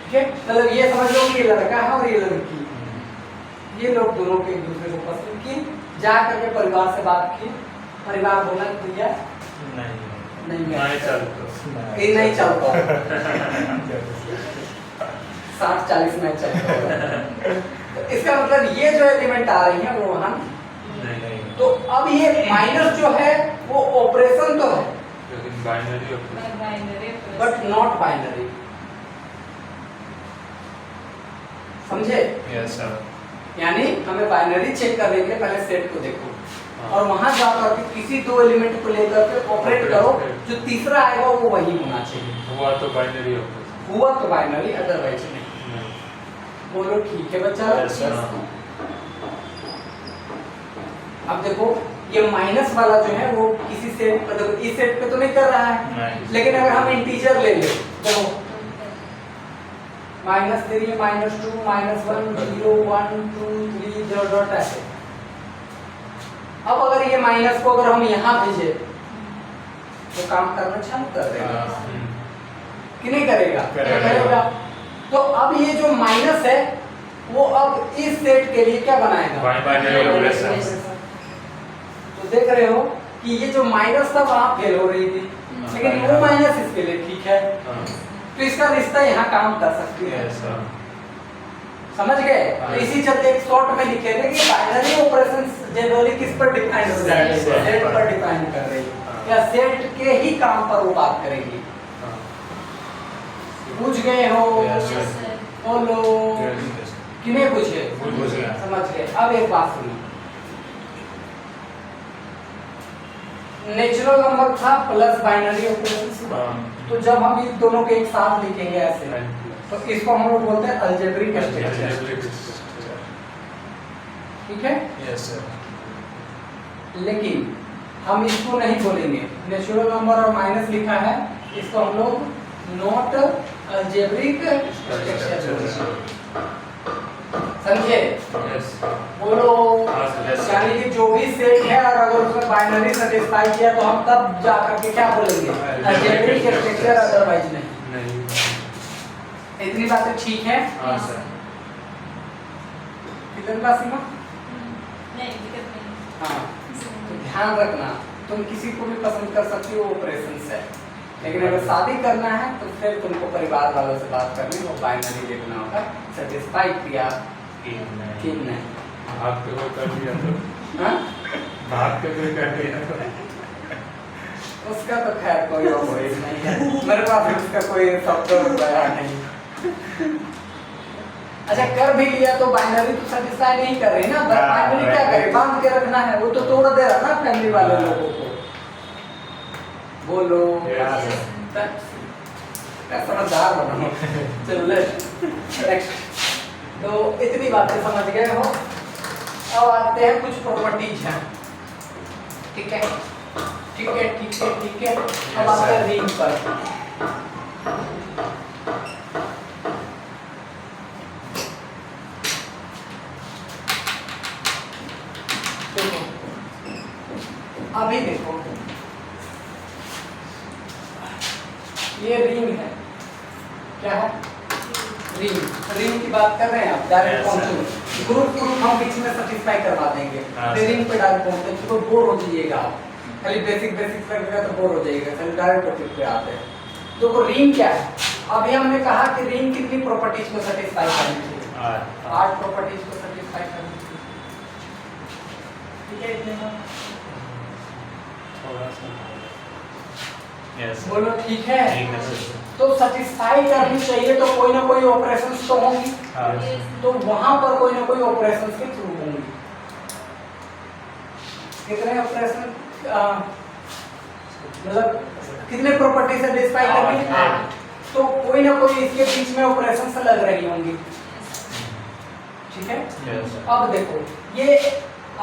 ठीक है, मतलब ये समझ लो कि ये लड़का है और ये लड़की, ये लोग दोनों के एक दूसरे को पसंद किए, जा करके परिवार से बात की, परिवार बोला कि भैया नहीं नहीं चलता। ये नहीं चलता 60-40 मैच चलता होगा। तो इसका मतलब ये जो एलिमेंट आ रही है वो वहां नहीं तो अब ये माइनस जो है वो ऑपरेशन तो है लेकिन binary binary but not binary, समझे? Yes sir. यानी हमें बाइनरी चेक करने के लिए पहले सेट को देखो हाँ। और वहां जाकर के किसी दो एलिमेंट को लेकर के ऑपरेट करो, जो तीसरा आएगा वो वही होना चाहिए। हुआ तो बाइनरी ऑपरेशन। हुआ तो बाइनरी, अदरवाइज नहीं। बोलो ठीक है बच्चा? Yes, sir. अब देखो ये माइनस वाला जो है वो किसी सेट पर, देखो इस सेट पे तो नहीं कर रहा है, नहीं। लेकिन अगर हम इंटीजर ले ले, देखो -3 -2 -1 0 1 2 3 डॉट डॉट ऐसे। अब अगर ये माइनस को अगर हम यहाँ भेजे तो काम करना चालू कर देगा कि नहीं करेगा? करेगा। तो अब ये जो माइनस है वो अब इस सेट के लिए क्या बनाएगा? Binary operation. तो देख रहे हो कि ये जो माइनस था वहां फेल हो रही थी, लेकिन वो माइनस इसके लिए ठीक है, तो इसका रिश्ता यहाँ काम कर सकती है। Yes sir. समझ गए? तो इसी चलते एक शॉर्ट में लिखे थे कि बाइनरी ऑपरेशन जनरली किस पर डिपेंड हो जाएगी? सेट सेट पर डिपेंड कर रही है या सेट के ही काम पर वो बात करेगी। पूछ गए हो? Yes, sir. बोलो किन्हें पूछे? पूछ गया। समझ गए। अब एक बात सुनो, नेचुरल नंबर था प्लस बाइनरी ऑपरेशन, तो जब हम इन दोनों के एक साथ लिखेंगे ऐसे तो इसको हम लोग बोलते हैं अलजेब्रिक स्ट्रक्चर। ठीक है, यस सर। लेकिन हम इसको नहीं बोलेंगे, नेचुरल नंबर और माइनस लिखा है, इसको हम लोग नॉट अलजेब्रिक स्ट्रक्चर, समझे? यस। बोलो। yes, sir. यानी कि जो भी सेट है और अगर उसमें बाइनरी सेटिस्फाई किया तो हम तब जा करके क्या बोलेंगे? अलजेब्रिक स्ट्रक्चर, अदरवाइज नहीं। इतनी बातें ठीक है? हाँ सर। कितनी बात सीमा? नहीं दिक्कत नहीं। हाँ, तो ध्यान रखना, तुम किसी को भी पसंद कर सकती हो ऑपरेशन से, लेकिन अगर शादी करना है तो फिर तुमको परिवार वालों से बात करनी हो, बाइनरी देखना होगा, सेटिस्फाई किया कि नहीं। भाग के कोई कर दिया तो हाँ? भाग के कोई कर दिया तो उसका तो खैर कोई ऑपरेशन नहीं है, मेरे पास उसका कोई शब्द वगैरह नहीं। अच्छा, कर भी लिया तो बाइनरी तो सेटिस्फाई नहीं कर रही ना, बाइनरी क्या करे? बांध के रखना है, वो तो तोड़ दे रहा ना फैमिली वाले लोगों को। बोलो। समझदार बनो। चलो नेक्स्ट। तो इतनी बातें समझ गए हो, अब आते हैं कुछ प्रॉपर्टीज हैं। ठीक है, ठीक है, ठीक है, ठीक है। अब आते हैं रिंग पर। देखो, अभी देखो ये रिंग है, क्या है? रिंग। रिंग की बात कर रहे हैं आप, डायरेक्ट पहुंचो। ग्रुप हम बीच में सेटिस्फाई करवा देंगे, रिंग पे डायरेक्ट पहुंचते हैं, तो बोर हो जाइएगा आप, खाली बेसिक लगेगा तो बोर हो जाइएगा, चलिए डायरेक्ट टॉपिक पे आते हैं। तो रिंग क्या है? अभी हमने कहा कि रिंग कितनी प्रॉपर्टीज को सेटिस्फाई करनी चाहिए? 8 प्रॉपर्टीज को सेटिस्फाई करनी चाहिए। ठीक है, इतने थोड़ा सा यस बोलो ठीक है? ठीक है सर। तो सेटिस्फाई करनी चाहिए तो कोई ना कोई ऑपरेशंस तो होंगी, हाँ तो वहां पर कोई ना कोई ऑपरेशंस के थ्रू होंगी। कितने ऑपरेशन, मतलब कितने प्रॉपर्टी सेटिस्फाई करनी? 8। तो कोई ना कोई इसके बीच में ऑपरेशंस लग रही होंगी। ठीक है, यस सर। अब देखो ये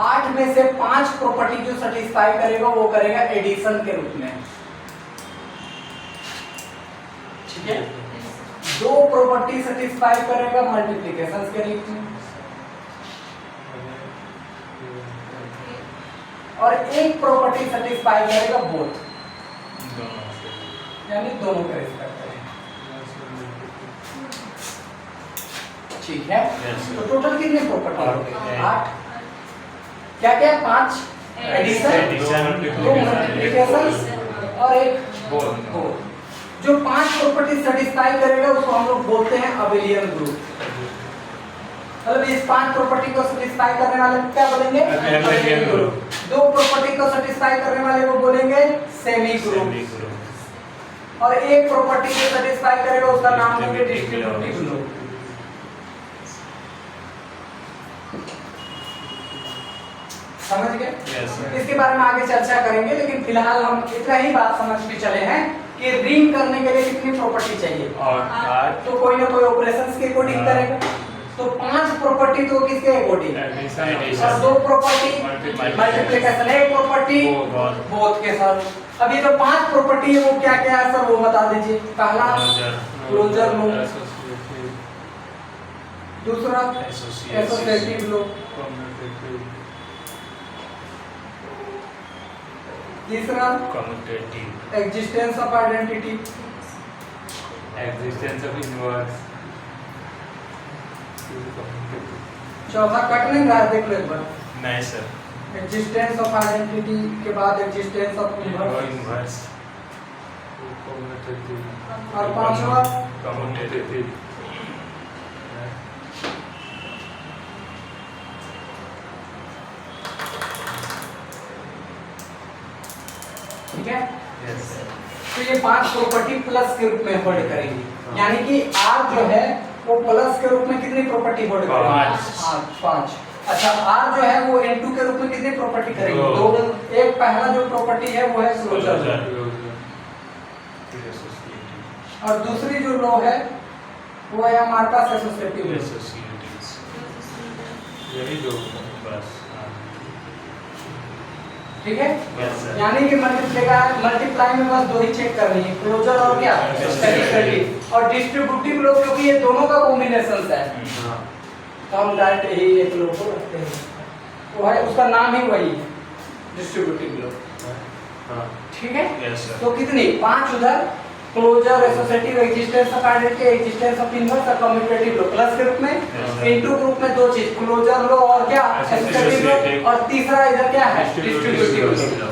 8 में से 5 प्रॉपर्टी जो सेटिस्फाई करेगा वो करेगा एडिशन के रूप में। ठीक है, 2 प्रॉपर्टी सेटिस्फाई करेगा मल्टीप्लिकेशन के रूप में। और एक प्रॉपर्टी सेटिस्फाई करेगा बोथ, दोनों से। यानी दोनों का रिस्पेक्ट करेगा। ठीक है, Yes, sir. तो टोटल कितने प्रॉपर्टी हो गए? 8। 8। क्या क्या? 5 एडिशन, Addition, 2 मल्टीप्लिकेशन और एक बोथ। बोथ। जो 5 प्रॉपर्टी सेटिस्फाई करेगा उसको हम लोग बोलते हैं अबेलियन ग्रुप। मतलब इस 5 प्रॉपर्टी को सेटिस्फाई करने वाले को क्या बोलेंगे? Abelian group। 2 प्रॉपर्टी को सेटिस्फाई करने वाले को बोलेंगे सेमी ग्रुप, Semi group। और एक प्रॉपर्टी को सेटिस्फाई करेगा उसका नाम होंगे Distributive डिस्ट्रीब्यूटिव ग्रुप। समझ गए? Yes, sir। इसके बारे में आगे चर्चा करेंगे, लेकिन फिलहाल हम इतना ही बात समझ के चले हैं कि रिंग करने के लिए कितनी प्रॉपर्टी चाहिए। और 8 तो कोई ना कोई ऑपरेशंस के अकॉर्डिंग करेगा। तो 5 प्रॉपर्टी तो किसके अकॉर्डिंग? एडिशन और 2 प्रॉपर्टी Multiplication। मल्टीप्लिकेशन, एक प्रॉपर्टी बोथ। बोथ के साथ। अब ये जो 5 प्रॉपर्टी है वो क्या क्या है सर, वो बता दीजिए। पहला क्लोजर लो, दूसरा एसोसिएटिव लो, तीसरा commutative. Existence of identity, existence of inverse, चौथा कट नहीं रहा है, देख लो एक बार। नहीं सर। एग्जिस्टेंस ऑफ आइडेंटिटी के बाद एग्जिस्टेंस ऑफ इनवर्स, इनवर्स। और पांचवा कम्यूटेटिव। ठीक है। Yes sir. तो ये 5 प्रॉपर्टी प्लस के रूप में होल्ड करेंगी, यानी कि R जो है वो प्लस के रूप में कितनी प्रॉपर्टी होल्ड करेगी? 5। अच्छा, R जो है वो N2 के रूप में कितनी प्रॉपर्टी करेगी? 2। एक पहला जो प्रॉपर्टी है वो है क्लोजर, और दूसरी जो लो है वो है हमारे पास एसोसिएटिव लो। यही दो बस। ठीक है, यस सर। यानी कि मल्टीप्लाई में बस 2 ही चेक करनी है, क्लोजर और क्या एसोसिएटिव और डिस्ट्रीब्यूटिव लो, क्योंकि ये दोनों का कॉम्बिनेशन है। तो हम डायरेक्ट यही एक लो को रखते हैं, वो है उसका नाम ही वही है, डिस्ट्रीब्यूटिव लो। ठीक है, यस सर। तो कितनी? 5 उधर, closure, associative, existence of identity, existence of inverse और कम्यूटेटिव लो प्लस के रूप में। इनटू ग्रुप में 2 चीज, क्लोजर लो और क्या एसोसिएटिव लो, और तीसरा इधर क्या है डिस्ट्रीब्यूटिव लो।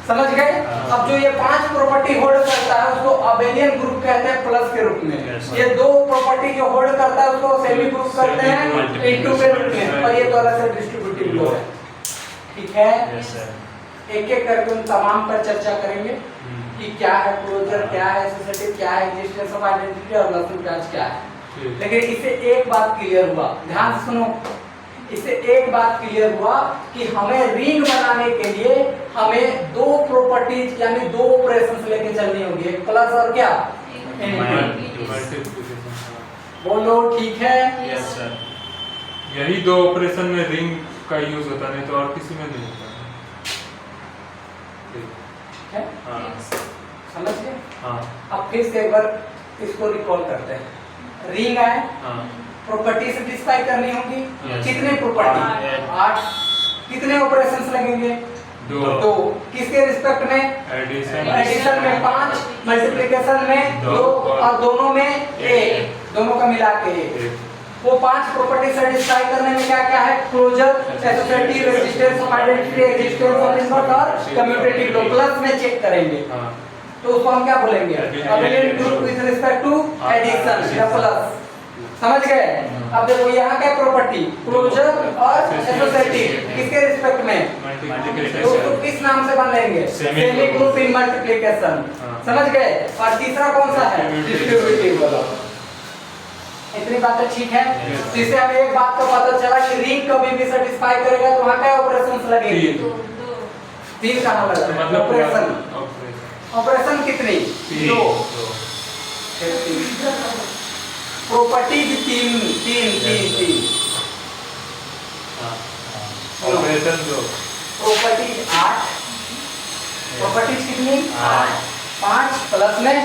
समझ गए? अब जो ये 5 प्रॉपर्टी होल्ड करता है उसको अबेलियन ग्रुप कहते हैं प्लस के रूप में। ये 2 प्रॉपर्टी जो होल्ड करता है उसको सेमी ग्रुप करते हैं इनटू के रूप में, और ये तो अलग से डिस्ट्रीब्यूटिव लो है। ठीक है, यस सर। एक एक करके उन तमाम पर चर्चा करेंगे कि क्या है क्लोजर, क्या है एसोसिएटिव, क्या है एग्जिस्टेंस ऑफ आइडेंटिटी और लहसुन प्याज क्या है। लेकिन इससे एक बात क्लियर हुआ, ध्यान से सुनो, इससे एक बात क्लियर हुआ कि हमें रिंग बनाने के लिए हमें 2 प्रॉपर्टीज यानी 2 ऑपरेशंस लेके चलनी होगी, एक प्लस और क्या बोलो। ठीक है, यस सर। यही 2 ऑपरेशन में रिंग का यूज होता, नहीं तो और किसी में नहीं होता। ठीक है, हाँ। समझ गए? हाँ अब फिर से एक बार इसको रिकॉल करते हैं। रिंग है, हाँ प्रॉपर्टी सेटिस्फाई करनी होगी। Yes. कितने प्रॉपर्टी? 8। कितने ऑपरेशंस लगेंगे? 2। किसके रिस्पेक्ट में? एडिशन में 5, मल्टीप्लिकेशन में 2 और दोनों में 1, दोनों का मिला के 1। वो 5 प्रॉपर्टी सेटिस्फाई करने में क्या क्या है? Closure, associative, existence of identity, existence of inverse और कम्यूटेटिव लो प्लस में चेक करेंगे। तो उसको हम क्या बोलेंगे? Abelian group with respect to addition या प्लस। समझ गए? अब देखो यहाँ क्या प्रॉपर्टी? क्लोजर और एसोसिएटिव, किसके रिस्पेक्ट में? तो उसको किस नाम से बनेंगे? Semigroup in multiplication. समझ गए? और तीसरा कौन सा है? डिस्ट्रीब्यूटिव वाला। इतनी बातें ठीक है? तो इससे हमें एक बात तो पता चला कि रिंग कभी भी सेटिस्फाई करेगा तो वहाँ क्या ऑपरेशंस लगेंगे? 3 कहाँ लगा? मतलब ऑपरेशन। ऑपरेशन कितनी? 2। प्रॉपर्टीज 3। ऑपरेशन 2। प्रॉपर्टीज 8। प्रॉपर्टीज कितनी? 8। 5 प्लस में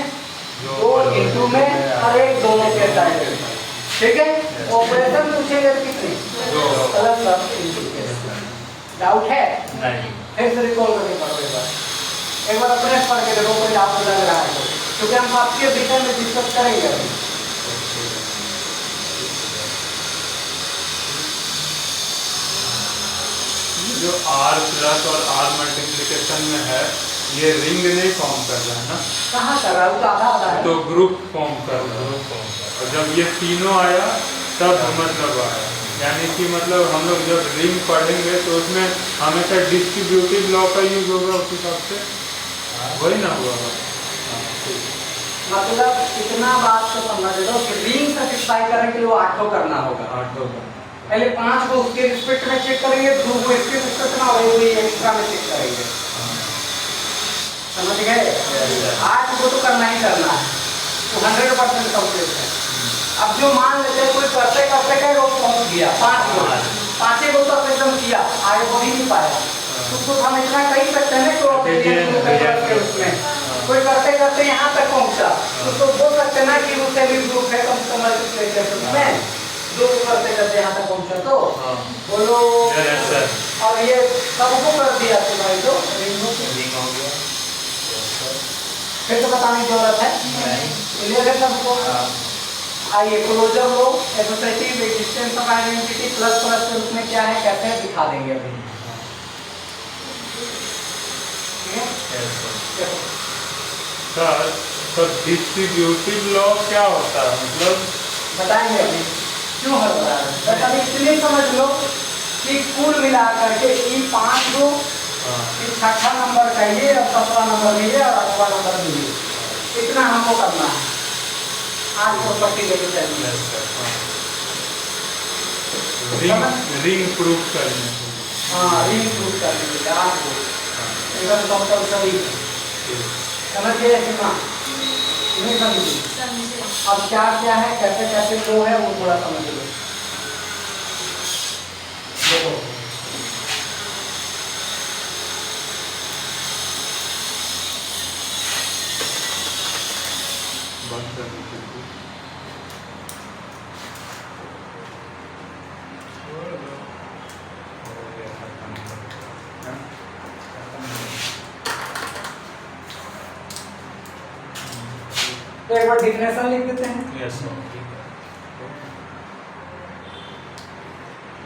2 इनटू में और 1 दोनों के साइड में। ठीक है, ऑपरेशन पूछेंगे तो कितनी? प्लस इनटू के। डाउट है? नहीं। फिर से रिकॉल करके पढ़ो एक बार अपने पढ़ के देखो कोई डाउट लग रहा है तो, क्योंकि हम आपके विषय में डिस्कस करेंगे अभी। जो R प्लस और R मल्टीप्लिकेशन में है ये रिंग नहीं फॉर्म कर रहा है ना, कहाँ कर रहा है? वो तो आधा आधा है। तो ग्रुप फॉर्म कर रहा है। और जब ये तीनों आया तब मतलब आया, यानी कि मतलब हम लोग जब रिंग पढ़ेंगे तो उसमें हमेशा डिस्ट्रीब्यूटिव लॉ का यूज होगा उस हिसाब से, वही ना हुआ। मतलब इतना बात तो समझ लो कि रिंग सेटिस्फाई करने के लिए वो 8 करना होगा। 8 होगा, पहले 5 को उसके रिस्पेक्ट में चेक करेंगे, 2 को इसके रिस्पेक्ट में और 1 एक्स्ट्रा में चेक करेंगे। समझ गए? 8 को तो करना ही करना है, तो 100% कंप्लीट है। अब जो मान लेते हैं कोई करते करते वो पहुंच गया 5 को, 5 को तो एकदम किया, आगे बढ़ ही नहीं पाया, तो हम इतना कह सकते हैं ना कि उसमें कोई करते करते यहाँ तक पहुँचा, तो बोल सकते ना कि वो सेमी ग्रुप है कम से कम में, जो करते करते यहाँ तक पहुँचा तो बोलो। और ये सबको कर दिया तो भाई तो रिंग हो गया, फिर तो बताने की जरूरत है क्लियर है सबको। आइए closure law, associative existence of identity plus plus के रूप में क्या है कैसे दिखा देंगे अभी। सर तो डिस्ट्रीब्यूटिव लॉ क्या होता है, मतलब बताएंगे अभी क्यों हल रहा है, बस अभी इतने समझ लो कि कुल मिलाकर के इन 5 को छठा नंबर चाहिए और 17 नंबर मिले और 8वां नंबर मिले, इतना हमको करना है। आज प्रॉपर्टी लेके चलिए, रिंग प्रूफ करने। हाँ रिंग प्रूफ कर लीजिए आपको एकदम कंपल्सरी, समझ गए कितना नहीं समझिए। अब क्या क्या है कैसे कैसे लो है वो थोड़ा समझ लो। देखो बंद कर दीजिए। तो एक बार डिफिनेशन लिख देते हैं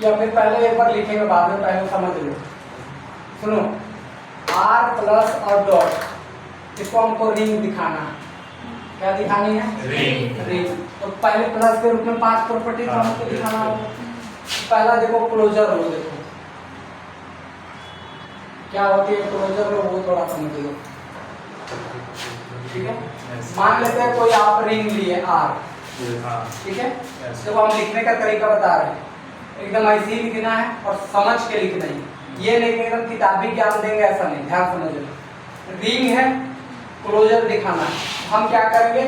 या फिर पहले एक बार लिखेंगे बाद में, पहले समझ लो। सुनो R प्लस और डॉट, इसको हमको रिंग दिखाना है। क्या दिखानी है? रिंग। तो पहले प्लस के रूप में 5 प्रॉपर्टी हमको दिखाना होगा। पहला देखो क्लोजर लो, देखो क्या होती है क्लोजर लो वो थोड़ा समझ लो, ठीक है। मान लेते हैं कोई आप रिंग लिए R, ठीक है। जब हम लिखने का तरीका बता रहे हैं एकदम ऐसे ही लिखना है और समझ के लिखना है, ये नहीं कि एकदम किताबी ज्ञान देंगे ऐसा नहीं, ध्यान समझ। रिंग है क्लोजर दिखाना है, हम क्या करेंगे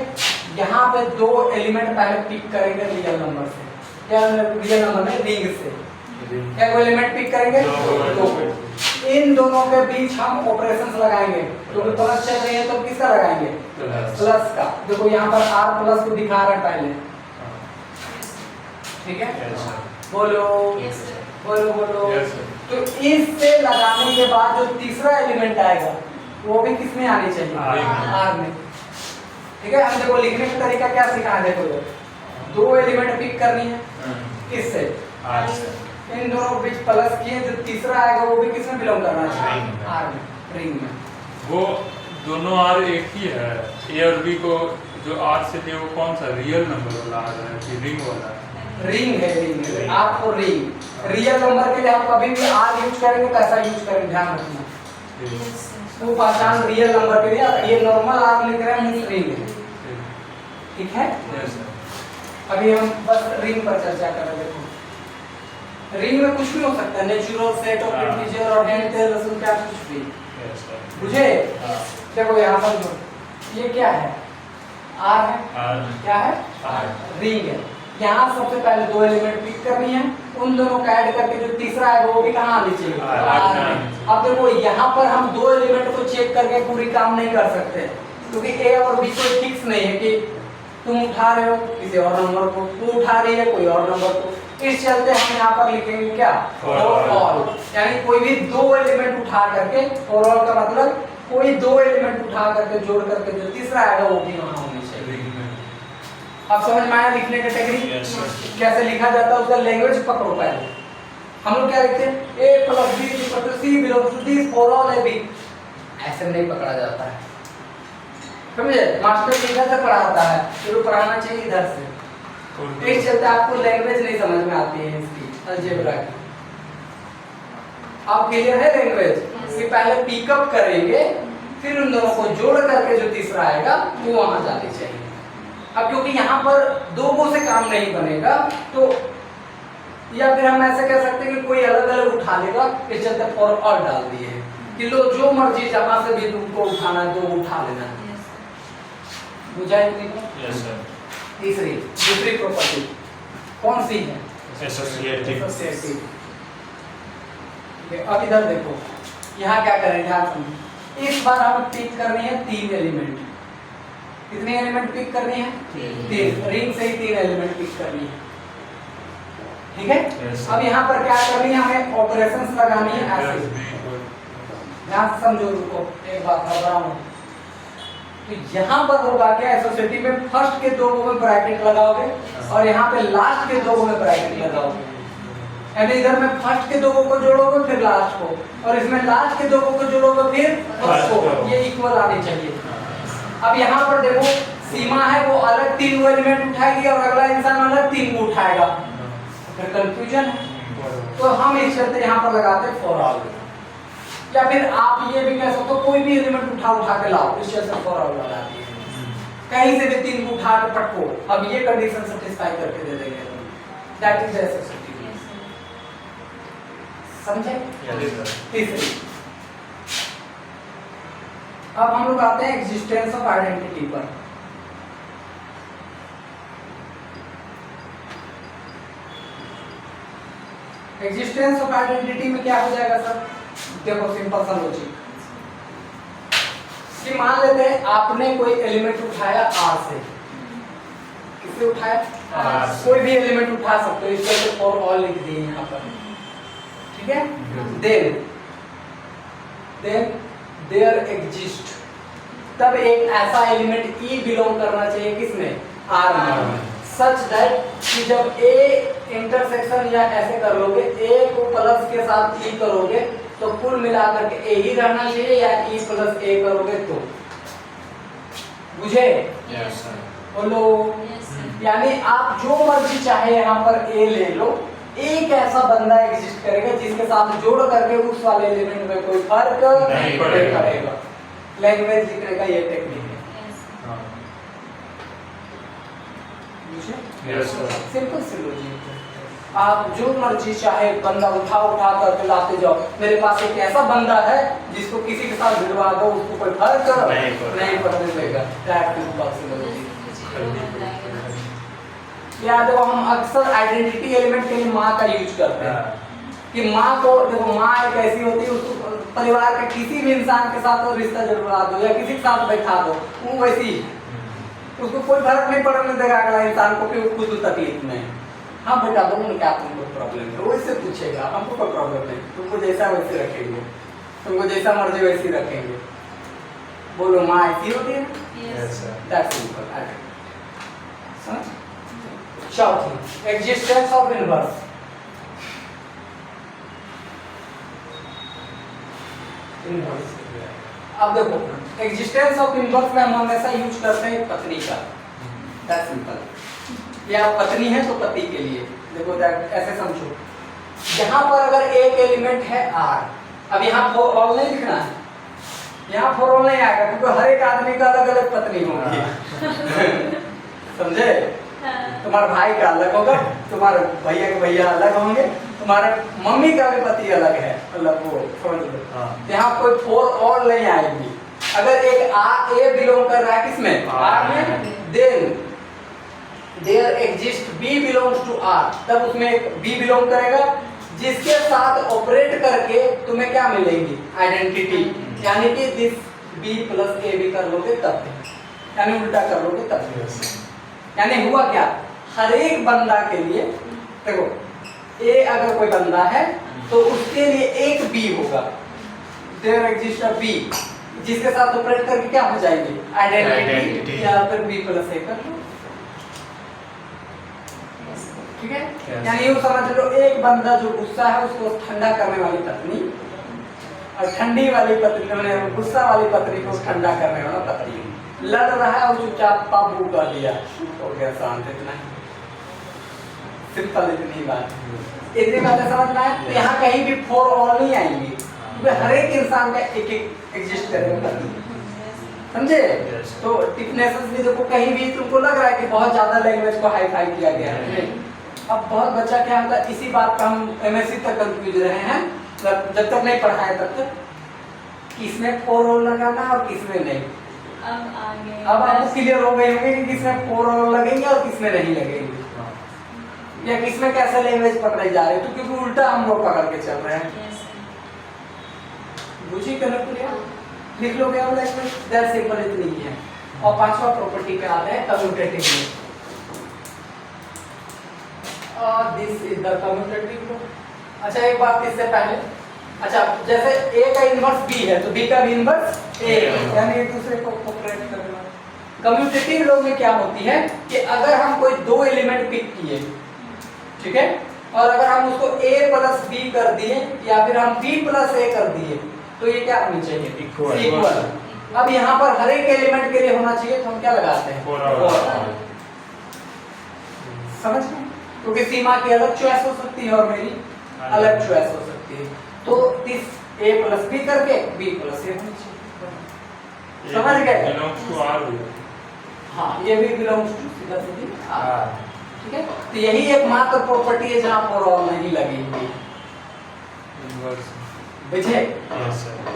यहाँ पे 2 एलिमेंट पहले पिक करेंगे रियल नंबर से, क्या रियल नंबर में रिंग से क्या कोई एलिमेंट पिक करेंगे 2। इन दोनों के बीच हम ऑपरेशंस लगाएंगे, क्योंकि प्लस चल रही है तो किसका लगाएंगे? प्लस का। देखो यहाँ पर R प्लस को दिखा रहा है पहले, ठीक है। बोलो बोलो बोलो। तो इससे लगाने के बाद जो तीसरा एलिमेंट आएगा वो भी किसमें आनी चाहिए? R में, ठीक है। हम देखो लिखने का तरीका क्या सीखा है, देखो 2 एलिमेंट पिक करनी है, किससे? इन दोनों के बीच प्लस किए, जो तीसरा आएगा वो भी किसमें बिलोंग करना चाहिए? R में, रिंग में। वो दोनों R एक ही है, A और B को जो R से लिए वो कौन सा रियल नंबर वाला आ रहा है कि रिंग वाला है? रिंग है, रिंग है। आपको रिंग रियल नंबर के लिए आप कभी भी R यूज करेंगे तो ऐसा यूज करेंगे, ध्यान रखना। वो पहचान रियल नंबर के लिए, ये नॉर्मल R लिख रहे हैं रिंग है, ठीक है। अभी हम बस रिंग पर चर्चा कर रहे हैं। रिंग में कुछ भी हो सकता है, नेचुरल सेट ऑफ इंटीजर और हैंड टेल रसूल क्या कुछ भी, बुझे? देखो यहाँ पर ये क्या है? R है, क्या है? रिंग है। यहाँ सबसे पहले 2 एलिमेंट पिक करनी है, उन दोनों का ऐड करके जो तीसरा है वो भी कहाँ आनी चाहिए? अब देखो यहाँ पर हम 2 एलिमेंट को चेक करके पूरी काम नहीं कर सकते, क्योंकि A और B कोई फिक्स नहीं है कि तुम उठा रहे हो किसी और नंबर को, तू उठा रही है कोई और नंबर को, इस चलते हम यहाँ पर लिखेंगे क्या, For फॉर all। ऑल, यानी कोई भी दो एलिमेंट उठा करके, फॉर ऑल का मतलब कोई दो एलिमेंट उठा करके जोड़ करके जो तीसरा आएगा वो भी वहां होनी चाहिए। अब समझ में आया लिखने का टेक्निक Yes, sir। कैसे लिखा जाता है, उसका लैंग्वेज पकड़ो पहले। हम लोग क्या लिखते हैं, a + b = c belongs to this for all a b, ऐसे नहीं पकड़ा जाता है, समझे? मास्टर इधर से पढ़ाता है, फिर पढ़ाना चाहिए इधर से। इस चलते आपको लैंग्वेज नहीं समझ में आती है इसकी अलजेब्रा की। आप क्लियर है लैंग्वेज कि पहले पिकअप करेंगे, फिर उन दोनों को जोड़ करके जो तीसरा आएगा वो वहां जानी चाहिए। अब क्योंकि यहाँ पर दो गो से काम नहीं बनेगा, तो या फिर हम ऐसे कह सकते हैं कि कोई अलग अलग उठा लेगा, इस चलते फॉर ऑल डाल दिए हैं कि लो जो मर्जी जहां से भी तुमको उठाना है दो उठा लेना है। बुझा इतनी को? Yes, sir। तीसरी दूसरी प्रॉपर्टी कौन सी है, Associative। एसोसिएटिव। अब इधर देखो, यहाँ क्या करेंगे आप समझो। इस बार हमें पिक करनी है 3 एलिमेंट। कितने एलिमेंट पिक करनी है, 3। रिंग से ही 3 एलिमेंट पिक करनी है, ठीक है? Yes, अब यहाँ पर क्या करनी है, हमें ऑपरेशंस लगानी है ऐसे। ध्यान से समझो, रुको एक बात बताऊं। तो यहाँ पर होगा क्या, एसोसिएटिव में फर्स्ट के दो में ब्रैकेट लगाओगे और यहाँ पे लास्ट के दो में ब्रैकेट लगाओगे, यानी इधर में फर्स्ट के दो को जोड़ोगे फिर लास्ट को, और इसमें लास्ट के दो को जोड़ोगे फिर फर्स्ट को, ये इक्वल आनी चाहिए। अब यहाँ पर देखो सीमा है, वो अलग 3 एलिमेंट उठाएगी और अगला इंसान अलग 3 को उठाएगा, फिर कंफ्यूजन है। तो हम इस शर्त यहाँ पर लगाते हैं फॉर ऑल, या फिर आप ये भी कह सकते हो कोई भी एलिमेंट उठा के लाओ, इस शर्त से फॉर ऑल लगा दिए। कहीं से भी 3 को उठा के पटको, अब ये कंडीशन सेटिस्फाई करके दे देंगे, दैट इज एसोसिएटिव। समझे? Yes, sir। तीसरी, अब हम लोग आते हैं एग्जिस्टेंस ऑफ आइडेंटिटी पर। एग्जिस्टेंस ऑफ आइडेंटिटी में क्या हो जाएगा सर, देखो सिंपल सा लॉजिक कि मान लेते हैं आपने कोई एलिमेंट उठाया R से, किससे उठाया, R से। कोई भी एलिमेंट उठा सकते हो, इसके फॉर ऑल लिख दिए यहाँ पर, ठीक है? देन देयर एग्जिस्ट, तब एक ऐसा एलिमेंट E बिलोंग करना चाहिए किसमें, R में, सच दैट कि जब A इंटरसेक्शन या ऐसे कर लोगे, A को प्लस के साथ E करोगे तो कुल मिलाकर के A ही रहना चाहिए, या E + A करोगे तो, बुझे? Yes, sir। बोलो, यानी आप जो मर्जी चाहे यहाँ पर A ले लो, एक ऐसा बंदा एग्जिस्ट करेगा जिसके साथ जोड़ करके उस वाले एलिमेंट में कोई फर्क नहीं पड़ेगा। लैंग्वेज लिखने का ये टेक्निक है, हाँ। बुझे? Yes, sir। सिंपल सी लॉजिक है। आप जो मर्जी चाहे बंदा उठा करके लाते जाओ, मेरे पास एक ऐसा बंदा है जिसको किसी के साथ भिड़वा दो उसको कोई फर्क नहीं पड़ने देगा, दैट इज पॉसिबल। याद हो, हम अक्सर आइडेंटिटी एलिमेंट के लिए माँ का यूज करते हैं कि माँ को देखो, माँ एक ऐसी होती है, उसको परिवार के किसी भी इंसान के साथ रिश्ता जुड़वा दो या किसी के साथ बैठा दो, वो वैसी उसको कोई फर्क नहीं पड़ने देगा अगला इंसान को कि वो खुद तकलीफ में है। हाँ बेटा बोलो क्या तुमको प्रॉब्लम है, वो इससे पूछेगा, हमको कोई प्रॉब्लम नहीं, तुमको जैसा वैसे रखेंगे, तुमको जैसा मर्जी वैसी रखेंगे। बोलो माँ ऐसी होती है ना, Yes, sir। That's simple. समझ? चौथी, एग्जिस्टेंस ऑफ इनवर्स। इनवर्स, अब देखो एग्जिस्टेंस ऑफ इनवर्स में हम हमेशा यूज करते हैं पत्नी का, दैट्स सिंपल। या पत्नी है तो पति के लिए, देखो ऐसे समझो, यहाँ पर अगर एक एलिमेंट है R, अब यहाँ फॉर ऑल नहीं लिखना है, यहाँ फॉर ऑल नहीं आएगा क्योंकि हर एक आदमी का अलग अलग पत्नी होगी। समझे? तुम्हारे भाई का अलग होगा, तुम्हारे भैया के भैया अलग होंगे, तुम्हारे मम्मी का भी पति अलग है, अलग वो समझ लो। यहाँ कोई फॉर ऑल नहीं आएगी। अगर एक A बिलोंग कर रहा है किसमें, R में, then there exist B belongs to R, तब उसमें एक B बिलोंग करेगा जिसके साथ ऑपरेट करके तुम्हें क्या मिलेंगी, आइडेंटिटी, यानी कि दिस B + A भी कर लोगे तब, यानी उल्टा कर लोगे तब। यानी हुआ क्या, हर एक बंदा के लिए देखो ए अगर कोई बंदा है तो उसके लिए एक बी होगा, देयर एग्जिस्ट अ बी, जिसके साथ ऑपरेट करके क्या हो जाएंगे आइडेंटिटी, या फिर बी प्लस ए कर लो, ठीक है। यानी ये समझ लो एक बंदा जो गुस्सा है उसको ठंडा करने वाली पत्नी, और ठंडी वाली पत्नी मैंने गुस्सा वाली पत्नी को ठंडा करने वाला पति, लड़ रहा है और चुपचाप पापू कर दिया, हो गया शांत। इतना सिंपल, इतनी बात, इतनी बातें समझना है। तो यहाँ कहीं भी फॉर ऑल नहीं आएंगी, क्योंकि हर एक इंसान का एक एक एग्जिस्ट करेगा, समझे। तो टिपनेसेस भी देखो, कहीं भी तुमको लग रहा है कि बहुत ज्यादा लैंग्वेज को हाई फाई किया गया है, अब बहुत बच्चा क्या होता है, इसी बात का हम एमएससी तक कंफ्यूज रहे हैं, जब तक नहीं पढ़ा है तब तक, किसमें फॉर ऑल लगाना और किसमें नहीं। अब आपको क्लियर हो गए होंगे कि किसमें फॉर ऑल लगेंगे और किसमें नहीं लगेंगे, या किसमें कैसे लैंग्वेज पकड़े जा रहे हैं, तो क्योंकि उल्टा हम लोग पकड़ के चल रहे हैं। बुझी कनेक्ट लिख लो क्या लैंग्वेज, दैट सिंपल, इतनी ही है। और पांचवा प्रॉपर्टी पे आते हैं कम्यूटेटिव ग्रुप, और this is the commutative group. अच्छा एक बात इससे पहले, अच्छा जैसे A का इन्वर्स B है तो B का भी इन्वर्स A है, यानी एक दूसरे को कोऑपरेट करना। कम्यूटेटिव लोग में क्या होती है कि अगर हम कोई दो एलिमेंट पिक किए, ठीक है, और अगर हम उसको A प्लस B कर दिए या फिर हम B प्लस A कर दिए, तो ये क्या होनी चाहिए, इक्वल। अब यहाँ पर हर एक एलिमेंट के लिए होना चाहिए, तो हम क्या लगाते हैं, समझ गए, क्योंकि सीमा की अलग चॉइस हो सकती है और मेरी अलग चॉइस हो सकती है। तो इस A प्लस B करके B प्लस A होनी चाहिए, समझ गए। बिलोंग्स टू R, हाँ ये भी बिलोंग्स टू सीधा सीधी R, ठीक है। तो यही एकमात्र प्रॉपर्टी है जहाँ फॉर ऑल नहीं लगेगी, बुझे,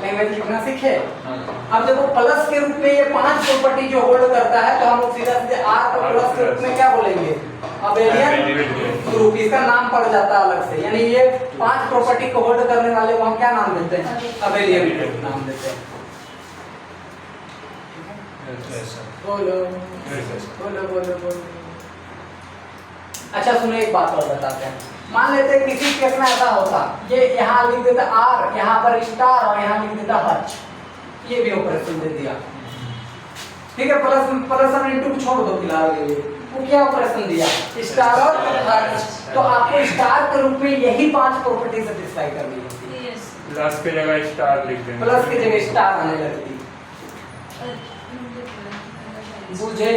लैंग्वेज लिखना सीखे। अब देखो प्लस के रूप में ये 5 प्रॉपर्टी जो होल्ड करता है, तो हम लोग सीधा सीधे R को प्लस के रूप में क्या बोलेंगे, अबेलियन ग्रुप, इसका नाम पड़ जाता है अलग से, यानी ये 5 प्रॉपर्टी को होल्ड करने वाले को हम क्या नाम देते हैं, अबेलियन ग्रुप नाम देते हैं। बोलो बोलो बोलो बोलो। अच्छा सुनो एक बात और बताते हैं, मान लेते हैं किसी केस में ऐसा होता, ये यहाँ लिख देता R, यहाँ पर स्टार और यहाँ लिख देता हच, ये भी ऑपरेशन दे दिया, ठीक है। प्लस और इनटू छोड़ दो फिलहाल के लिए, वो क्या ऑपरेशन दिया, स्टार और हच, तो आपको स्टार के रूप में यही 5 प्रॉपर्टी सेटिस्फाई करनी होती है। प्लस की जगह स्टार लिख देंगे, प्लस की जगह स्टार आने लगती, बुझे।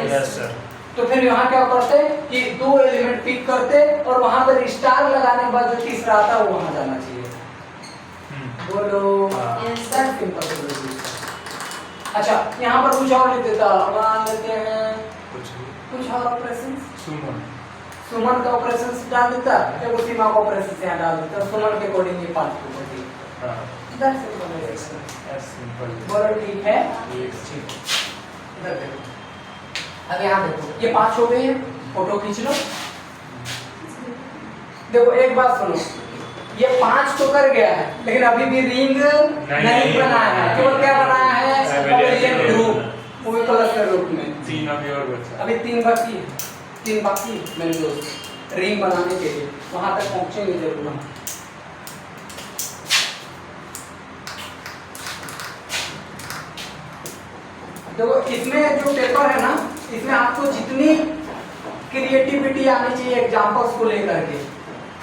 Yes sir. तो फिर यहाँ क्या करते कि 2 एलिमेंट पिक करते और वहां पर स्टार लगाने के बाद जो तीसरा आता वो वहां जाना चाहिए, बोलो। सिंपल। अच्छा यहाँ पर कुछ और लिख देता, मान लेते हैं कुछ और ऑपरेशन, सुमन का ऑपरेशन डाल देता, देखो सीमा का ऑपरेशन यहाँ डाल देता, सुमन के अकॉर्डिंग ये 5 प्रॉपर्टी, बोलो ठीक है। अब यहाँ देखो ये 5 हो गए हैं, फोटो खींच लो। देखो एक बात सुनो, ये 5 तो कर गया है, लेकिन अभी भी रिंग नहीं बनाया है, केवल क्या बनाया है, अबेलियन ग्रुप, वो भी प्लस के रूप में। 3 अभी और बचा, अभी 3 बाकी है, 3 बाकी मेरे दोस्त, रिंग बनाने के लिए वहां तक पहुंचेंगे जरूर हम। देखो इसमें जो पेपर है ना, इसमें आपको जितनी क्रिएटिविटी आनी चाहिए एग्जांपल्स को लेकर के,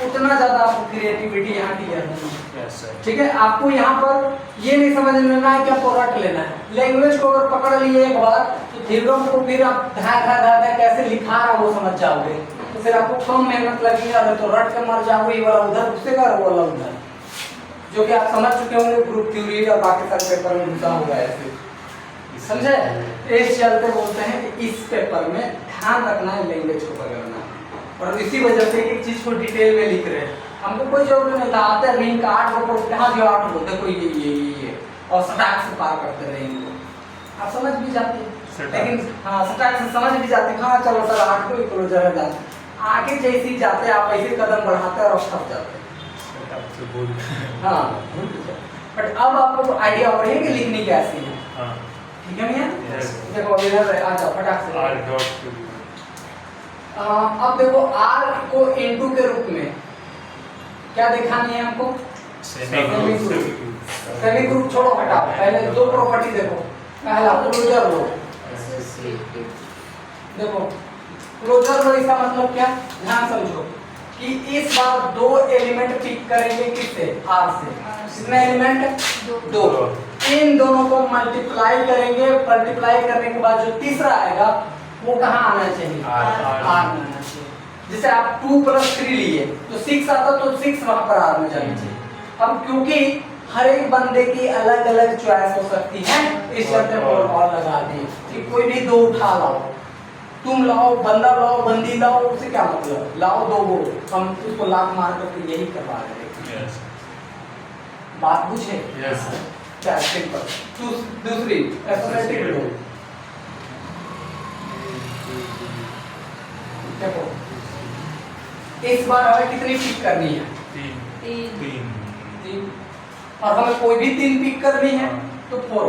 उतना ज्यादा आपको क्रिएटिविटी यहाँ क्लियर होनी है, ठीक है। आपको यहाँ पर ये नहीं समझ लेना है कि आपको रट लेना है, लैंग्वेज को अगर पकड़ लिए एक बार तो थ्योरम को फिर आप धा कैसे लिखा रहा वो समझ जाओगे, तो फिर आपको कम मेहनत लगेगी, अगर तो रट के मर जाओगे, ये वाला उधर घुसेगा और वो वाला उधर, जो कि आप समझ चुके होंगे ग्रुप थ्योरी और बाकी सारे पेपर में घुसा होगा ऐसे, समझे। इस चलते बोलते हैं कि इस पेपर में ध्यान रखना है लैंग्वेज को पकड़ना, और इसी वजह से एक चीज को डिटेल में लिख रहे हैं, हमको कोई जरूरत नहीं था, आते रिंग का 8 को कहाँ जो 8 को देखो ये और सटाक से पार करते रहे इनको, आप समझ भी जाते हैं, लेकिन हाँ सटाक से समझ भी जाते, हाँ चलो सर 8 को इक्वल जगह जाते, आगे जैसे जाते आप ऐसे कदम बढ़ाते और थक जाते, हाँ। बट अब आपको आइडिया हो रही है कि लिखनी कैसी है, ठीक है भैया। देखो इधर आ जाओ फटाक से। अब देखो R को इनटू के रूप में क्या दिखानी है हमको? सेमी सेमी ग्रुप छोड़ो, हटाओ, पहले दो प्रॉपर्टी देखो। पहला क्लोजर लो, देखो क्लोजर लो इसका मतलब क्या, ध्यान समझो कि इस बार दो एलिमेंट पिक करेंगे किससे, आर से। कितने एलिमेंट? दो। इन दोनों को मल्टीप्लाई करेंगे, मल्टीप्लाई करने के बाद जो तीसरा आएगा वो कहाँ आना चाहिए, आर आना चाहिए। जैसे आप 2 + 3 लिए तो 6 आता, तो 6 वहां पर आर में जानी चाहिए। अब क्योंकि हर एक बंदे की अलग अलग चॉइस हो सकती है, इस चलते और लगा दी कि कोई भी दो उठा लाओ, तुम लाओ, बंदा लाओ, बंदी लाओ, उससे क्या मतलब, लाओ दो वो, हम उसको लात मार करके यही करवा रहे हैं। बात बुझे? क्या सिंपल। दूसरी एसोसिएटिव लो, देखो इस बार हमें कितनी पिक करनी है, 3, और हमें कोई भी 3 पिक करनी है तो 4,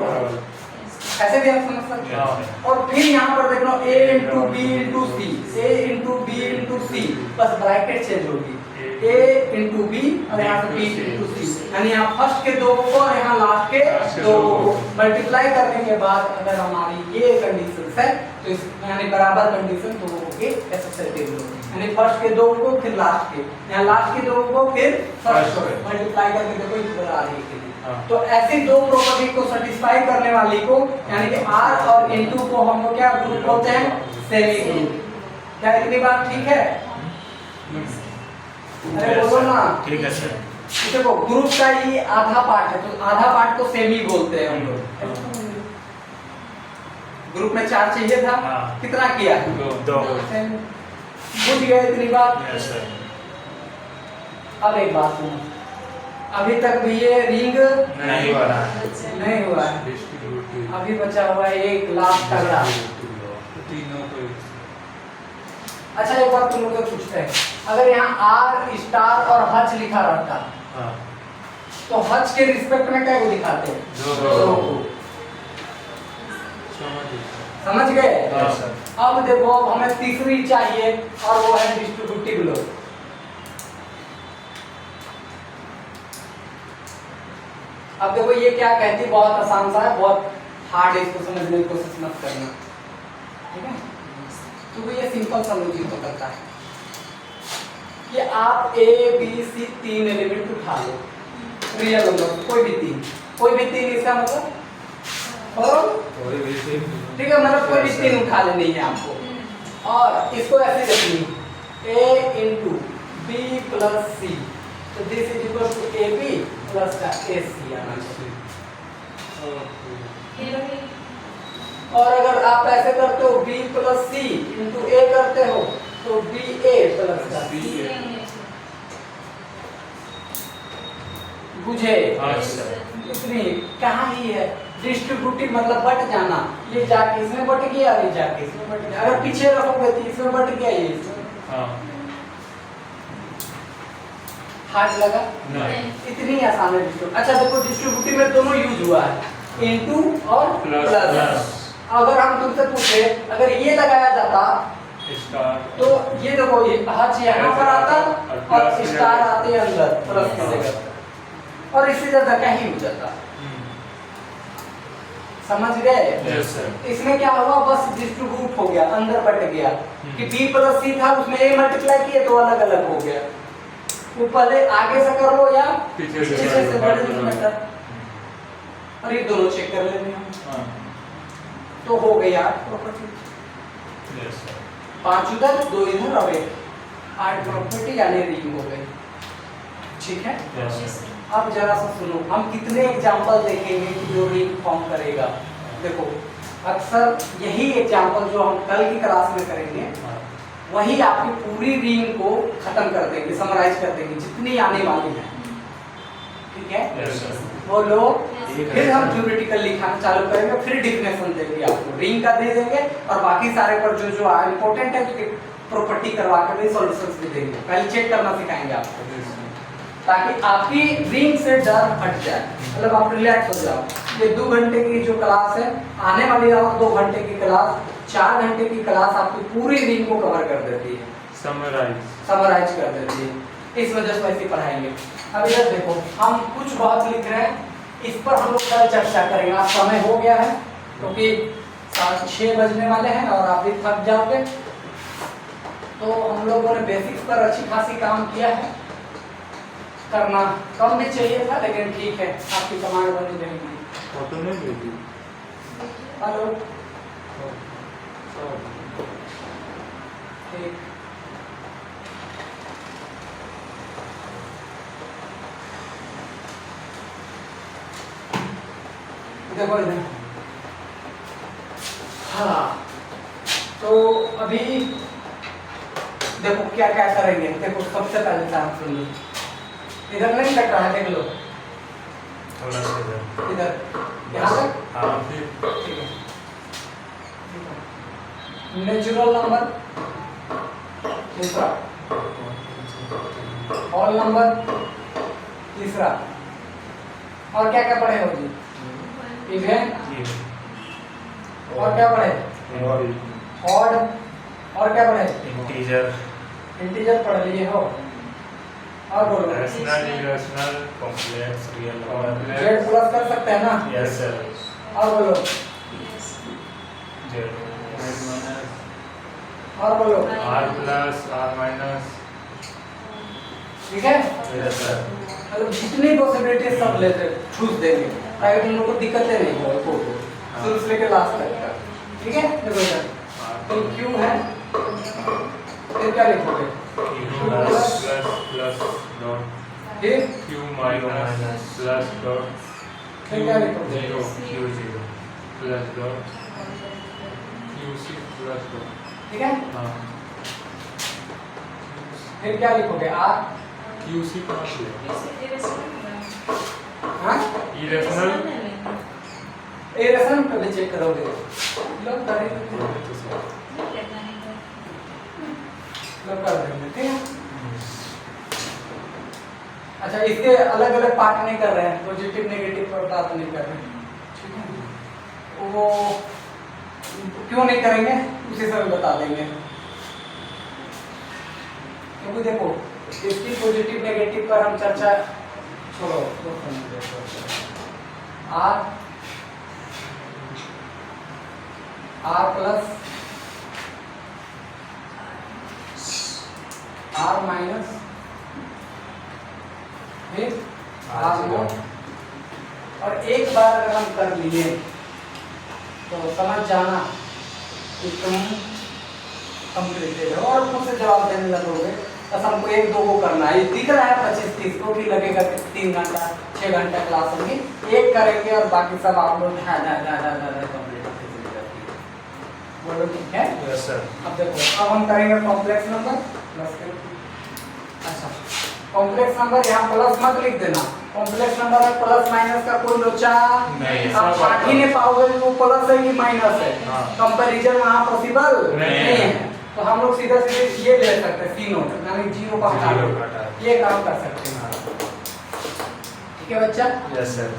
ऐसे भी आप समझ सकते हैं। और फिर यहाँ पर देख लो a × b × c, a × b × c, बस ब्रैकेट चेंज होगी, a × b और यहाँ से b × c, यानी यहाँ फर्स्ट के दो को और यहाँ लास्ट के दो को मल्टीप्लाई करने के बाद अगर हमारी ये कंडीशन है तो इस यानी बराबर कंडीशन दोनों के एसोसिएटिव लो, यानी फर्स्ट के दो को फिर लास्ट के, यहाँ लास्ट के दो को फिर फर्स्ट को मल्टीप्लाई करके देखो इक्वल आ रही है। तो ऐसी दो प्रॉपर्टी को सेटिस्फाई करने वाली को यानी कि R और N2 को हम लोग क्या ग्रुप बोलते हैं, सेमी ग्रुप। क्या इतनी बात ठीक है? अरे बोलो ना। ठीक है सर। देखो ग्रुप का ये आधा पार्ट है, तो आधा पार्ट को सेमी बोलते हैं हम लोग। ग्रुप में 4 चाहिए था, कितना किया? 2। बुझ गए इतनी बात? Yes sir. अब एक बात सुनो, अभी तक भी ये रिंग नहीं बना है, नहीं हुआ है, अभी बचा हुआ है एक लास्ट का ग्राफ। अच्छा एक बात तुम लोग से पूछते हैं, अगर यहाँ R स्टार और हच लिखा रहता तो हच के रिस्पेक्ट में क्या को दिखाते हैं? 2 को। समझ गए? अब देखो अब हमें तीसरी चाहिए और वो है डिस्ट्रीब्यूटिव लो। अब देखो ये क्या कहती है, बहुत आसान सा है, बहुत हार्ड है, इसको समझने की कोशिश मत करना, ठीक है? तो ये सिंपल सा लॉजिक तो करता है कि आप A B C 3 एलिमेंट उठा लो, रियल नंबर कोई भी 3 इसका मतलब ठीक है, मतलब कोई भी 3 उठा लेनी है आपको और इसको ऐसे लिखनी A × B + C, तो this is equal to AB + AC आना चाहिए। और अगर आप ऐसे करते हो B + C × A करते हो तो BA + C, बुझे? इतनी कहाँ ही है, डिस्ट्रीब्यूटिव मतलब बट जाना, ये जाके इसमें बट गया, ये जाके इसमें बट गया, अगर पीछे रखोगे तो इसमें बट गया, ये इसमें हार्ड लगा? नहीं। इतनी आसान है डिस्ट्रीब्यूटिव। अच्छा देखो डिस्ट्रीब्यूटिव में दोनों यूज हुआ है, इनटू और प्लस। अगर हम तुमसे पूछे अगर ये लगाया जाता तो ये देखो ये हच यहाँ पर आता और स्टार आते अंदर प्लस की जगह और इससे ज्यादा क्या ही हो जाता। समझ गए? Yes sir. इसमें क्या हुआ, बस डिस्ट्रीब्यूट हो गया, अंदर बट गया कि B + C था उसमें A मल्टीप्लाई किए तो अलग अलग हो गया। वो पहले आगे से कर लो या पीछे से बड़े बेटर, और ये दोनों चेक कर लेंगे हम तो हो गया प्रॉपर्टी। Yes sir. 5 उधर 2 इधर और 8 प्रॉपर्टी यानी रिंग हो गई। ठीक है? यस। अब जरा सा सुनो, हम कितने एग्जांपल देखेंगे कि जो रिंग फॉर्म करेगा। देखो अक्सर यही एग्जांपल जो हम कल की क्लास में करेंगे वही आपकी पूरी रिंग को खत्म कर देंगे, समराइज कर देंगे जितनी आने वाली है। ठीक है? Yes sir. बोलो। फिर हम थ्योरेटिकल लिखाना चालू करेंगे, फिर डिफिनेशन देंगे आपको, रिंग का दे देंगे और बाकी सारे पर जो जो इंपॉर्टेंट है उसकी प्रॉपर्टी करवा कर भी सॉल्यूशंस भी देंगे। पहले चेक करना सिखाएंगे आपको ताकि आपकी रिंग से डर हट जाए, मतलब आप रिलैक्स हो जाओ। ये 2 घंटे की जो क्लास है आने वाली है और 2 घंटे की क्लास, 4 घंटे की क्लास आपकी पूरी रिंग को कवर कर देती है, समराइज कर देती है। इस वजह से वैसे पढ़ाएंगे। अब इधर देखो, हम कुछ बात लिख रहे हैं, इस पर हम लोग कल चर्चा करेंगे। आप समय हो गया है क्योंकि 6 बजने वाले हैं और आप भी थक जाओगे। तो हम लोगों ने बेसिक्स पर अच्छी खासी काम किया है, करना कम भी चाहिए था लेकिन ठीक है, आपकी कमांड बनी रहेगी। फोटो नहीं भेजी। हेलो, ठीक, देखो इधर। हाँ, तो अभी देखो क्या क्या करेंगे। देखो सबसे पहले काम सुन लो, इधर नहीं कट रहा है, देख लो थोड़ा सा इधर। इधर यहाँ तक। हाँ फिर ठीक है, नेचुरल नंबर दूसरा, होल नंबर तीसरा, और क्या क्या पढ़े हो जी? इवेन, और क्या पढ़े? ऑड, और क्या पढ़े? इंटीजर, इंटीजर पढ़ लिए हो, और बोलो। Rational, irrational, complex, real number. Z plus कर सकते हैं ना? Yes sir. और बोलो, जेड और बोलो। R plus R minus. ठीक है, यस सर। मतलब जितनी पॉसिबिलिटी सब लेते छूट देंगे ताकि तुम लोग को दिक्कतें नहीं हो शुरू से लेकर लास्ट तक। ठीक है, देखो इधर तो क्यू है, फिर क्या लिखोगे? क्यू प्लस प्लस डॉट, फिर क्यू माइनस प्लस डॉट, फिर क्या लिखोगे? Zero Q zero plus dot, Q C plus dot. ठीक है, हाँ, फिर क्या लिखोगे? आर, क्यू सी कहाँ पे? हाँ, इरेशनल। इरेशनल पे भी चेक करोगे, लोग करेंगे, लोग कर देंगे। ठीक है, अच्छा इसके अलग अलग पार्ट नहीं कर रहे हैं, पॉजिटिव नेगेटिव पर बात नहीं कर रहे हैं। ठीक है, वो क्यों नहीं करेंगे उसी समय बता देंगे, क्योंकि देखो इसकी पॉजिटिव नेगेटिव पर हम चर्चा छोड़ो। R, R plus R minus, फिर आर नोट। और एक बार अगर हम कर लिए तो समझ जाना कि तुम कंप्लीटेड हो, और मुझसे जवाब देने लगोगे। बस हमको 1-2 को करना है, दिख रहा है 25-30 को भी लगेगा कि 3 घंटा 6 घंटा क्लास होगी, एक करेंगे और बाकी सब आप लोग कंप्लीट होते चले जाती है। बोलो ठीक है? Yes sir. अब देखो, अब हम करेंगे कॉम्प्लेक्स नंबर प्लस। अच्छा, कॉम्प्लेक्स नंबर यहाँ प्लस मत लिख देना, कॉम्प्लेक्स नंबर में प्लस माइनस का कोई लोचा नहीं, आप काट ही नहीं पाओगे वो प्लस है कि माइनस है। हाँ। कंपैरिजन वहाँ पॉसिबल नहीं है। तो हम लोग सीधा सीधे ये ले सकते हैं, सी नोट यानी जीरो का हटा जीरो लो, का हटा। ये काम कर सकते हैं। ठीक है बच्चा, यस सर।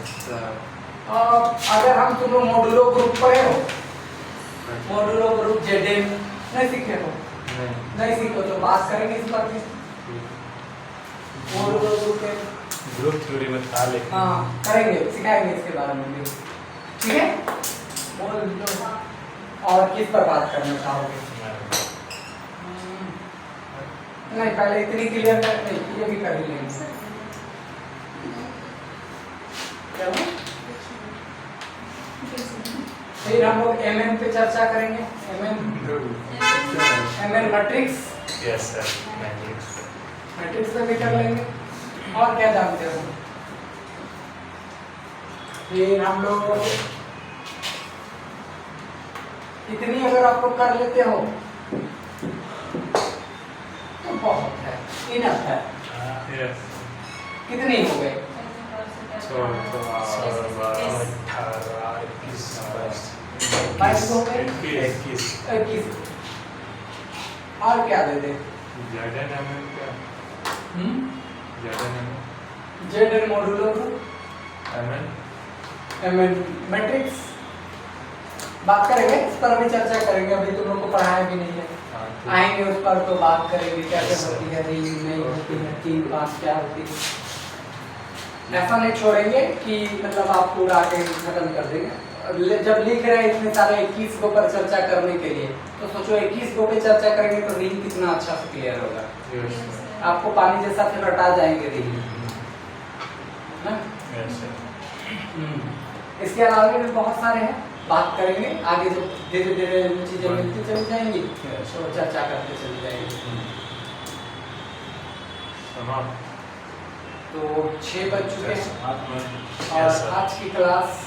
अगर हम तुम लोग मॉड्यूलो ग्रुप पढ़े हो, मॉड्यूलो ग्रुप जेडेन नहीं सीखे हो? नहीं सीखो तो बात करेंगे इस पर भी। मॉड्यूलो ग्रुप के ग्रुप थ्योरी में था लेकिन हाँ करेंगे, सिखाएंगे इसके बारे में भी। ठीक है, बोल दो। और किस पर बात करना चाहोगे? नहीं, पहले इतनी क्लियर कर, नहीं ये भी कर ही लेंगे। चलो, फिर हम लोग एमएन पे चर्चा करेंगे। MN matrix. Yes sir. Matrix matrix पे भी कर लेंगे। और क्या जानते हो? फिर हम लोग इतनी अगर आप लोग कर लेते हो तो बहुत है, इनफ है। यस। कितनी हो गई? 22 हो गए, 21। और क्या दे दे? Z N modulo M N matrix बात करेंगे, इस पर भी चर्चा करेंगे, अभी तुम लोग को पढ़ाया भी नहीं है। आएंगे उस पर तो बात करेंगे कैसे होती है रिंग नहीं होती है 3 5 क्या होती है। ऐसा नहीं छोड़ेंगे कि मतलब आप पूरा आगे खत्म कर देंगे। जब लिख रहे हैं इतने सारे 21 गो पर चर्चा करने के लिए तो सोचो 21 गो पे चर्चा करेंगे तो रिंग कितना अच्छा से क्लियर होगा। Yes. आपको पानी जैसा फिर हटा जाएंगे रिंग ना। Yes, sir. इसके अलावा भी बहुत सारे हैं, बात करेंगे आगे जब धीरे धीरे चीजें मिलती चली जाएंगी तो चर्चा करते चली जाएंगे। समाप्त। तो 6 बज चुके हैं आत्मा। और आज की क्लास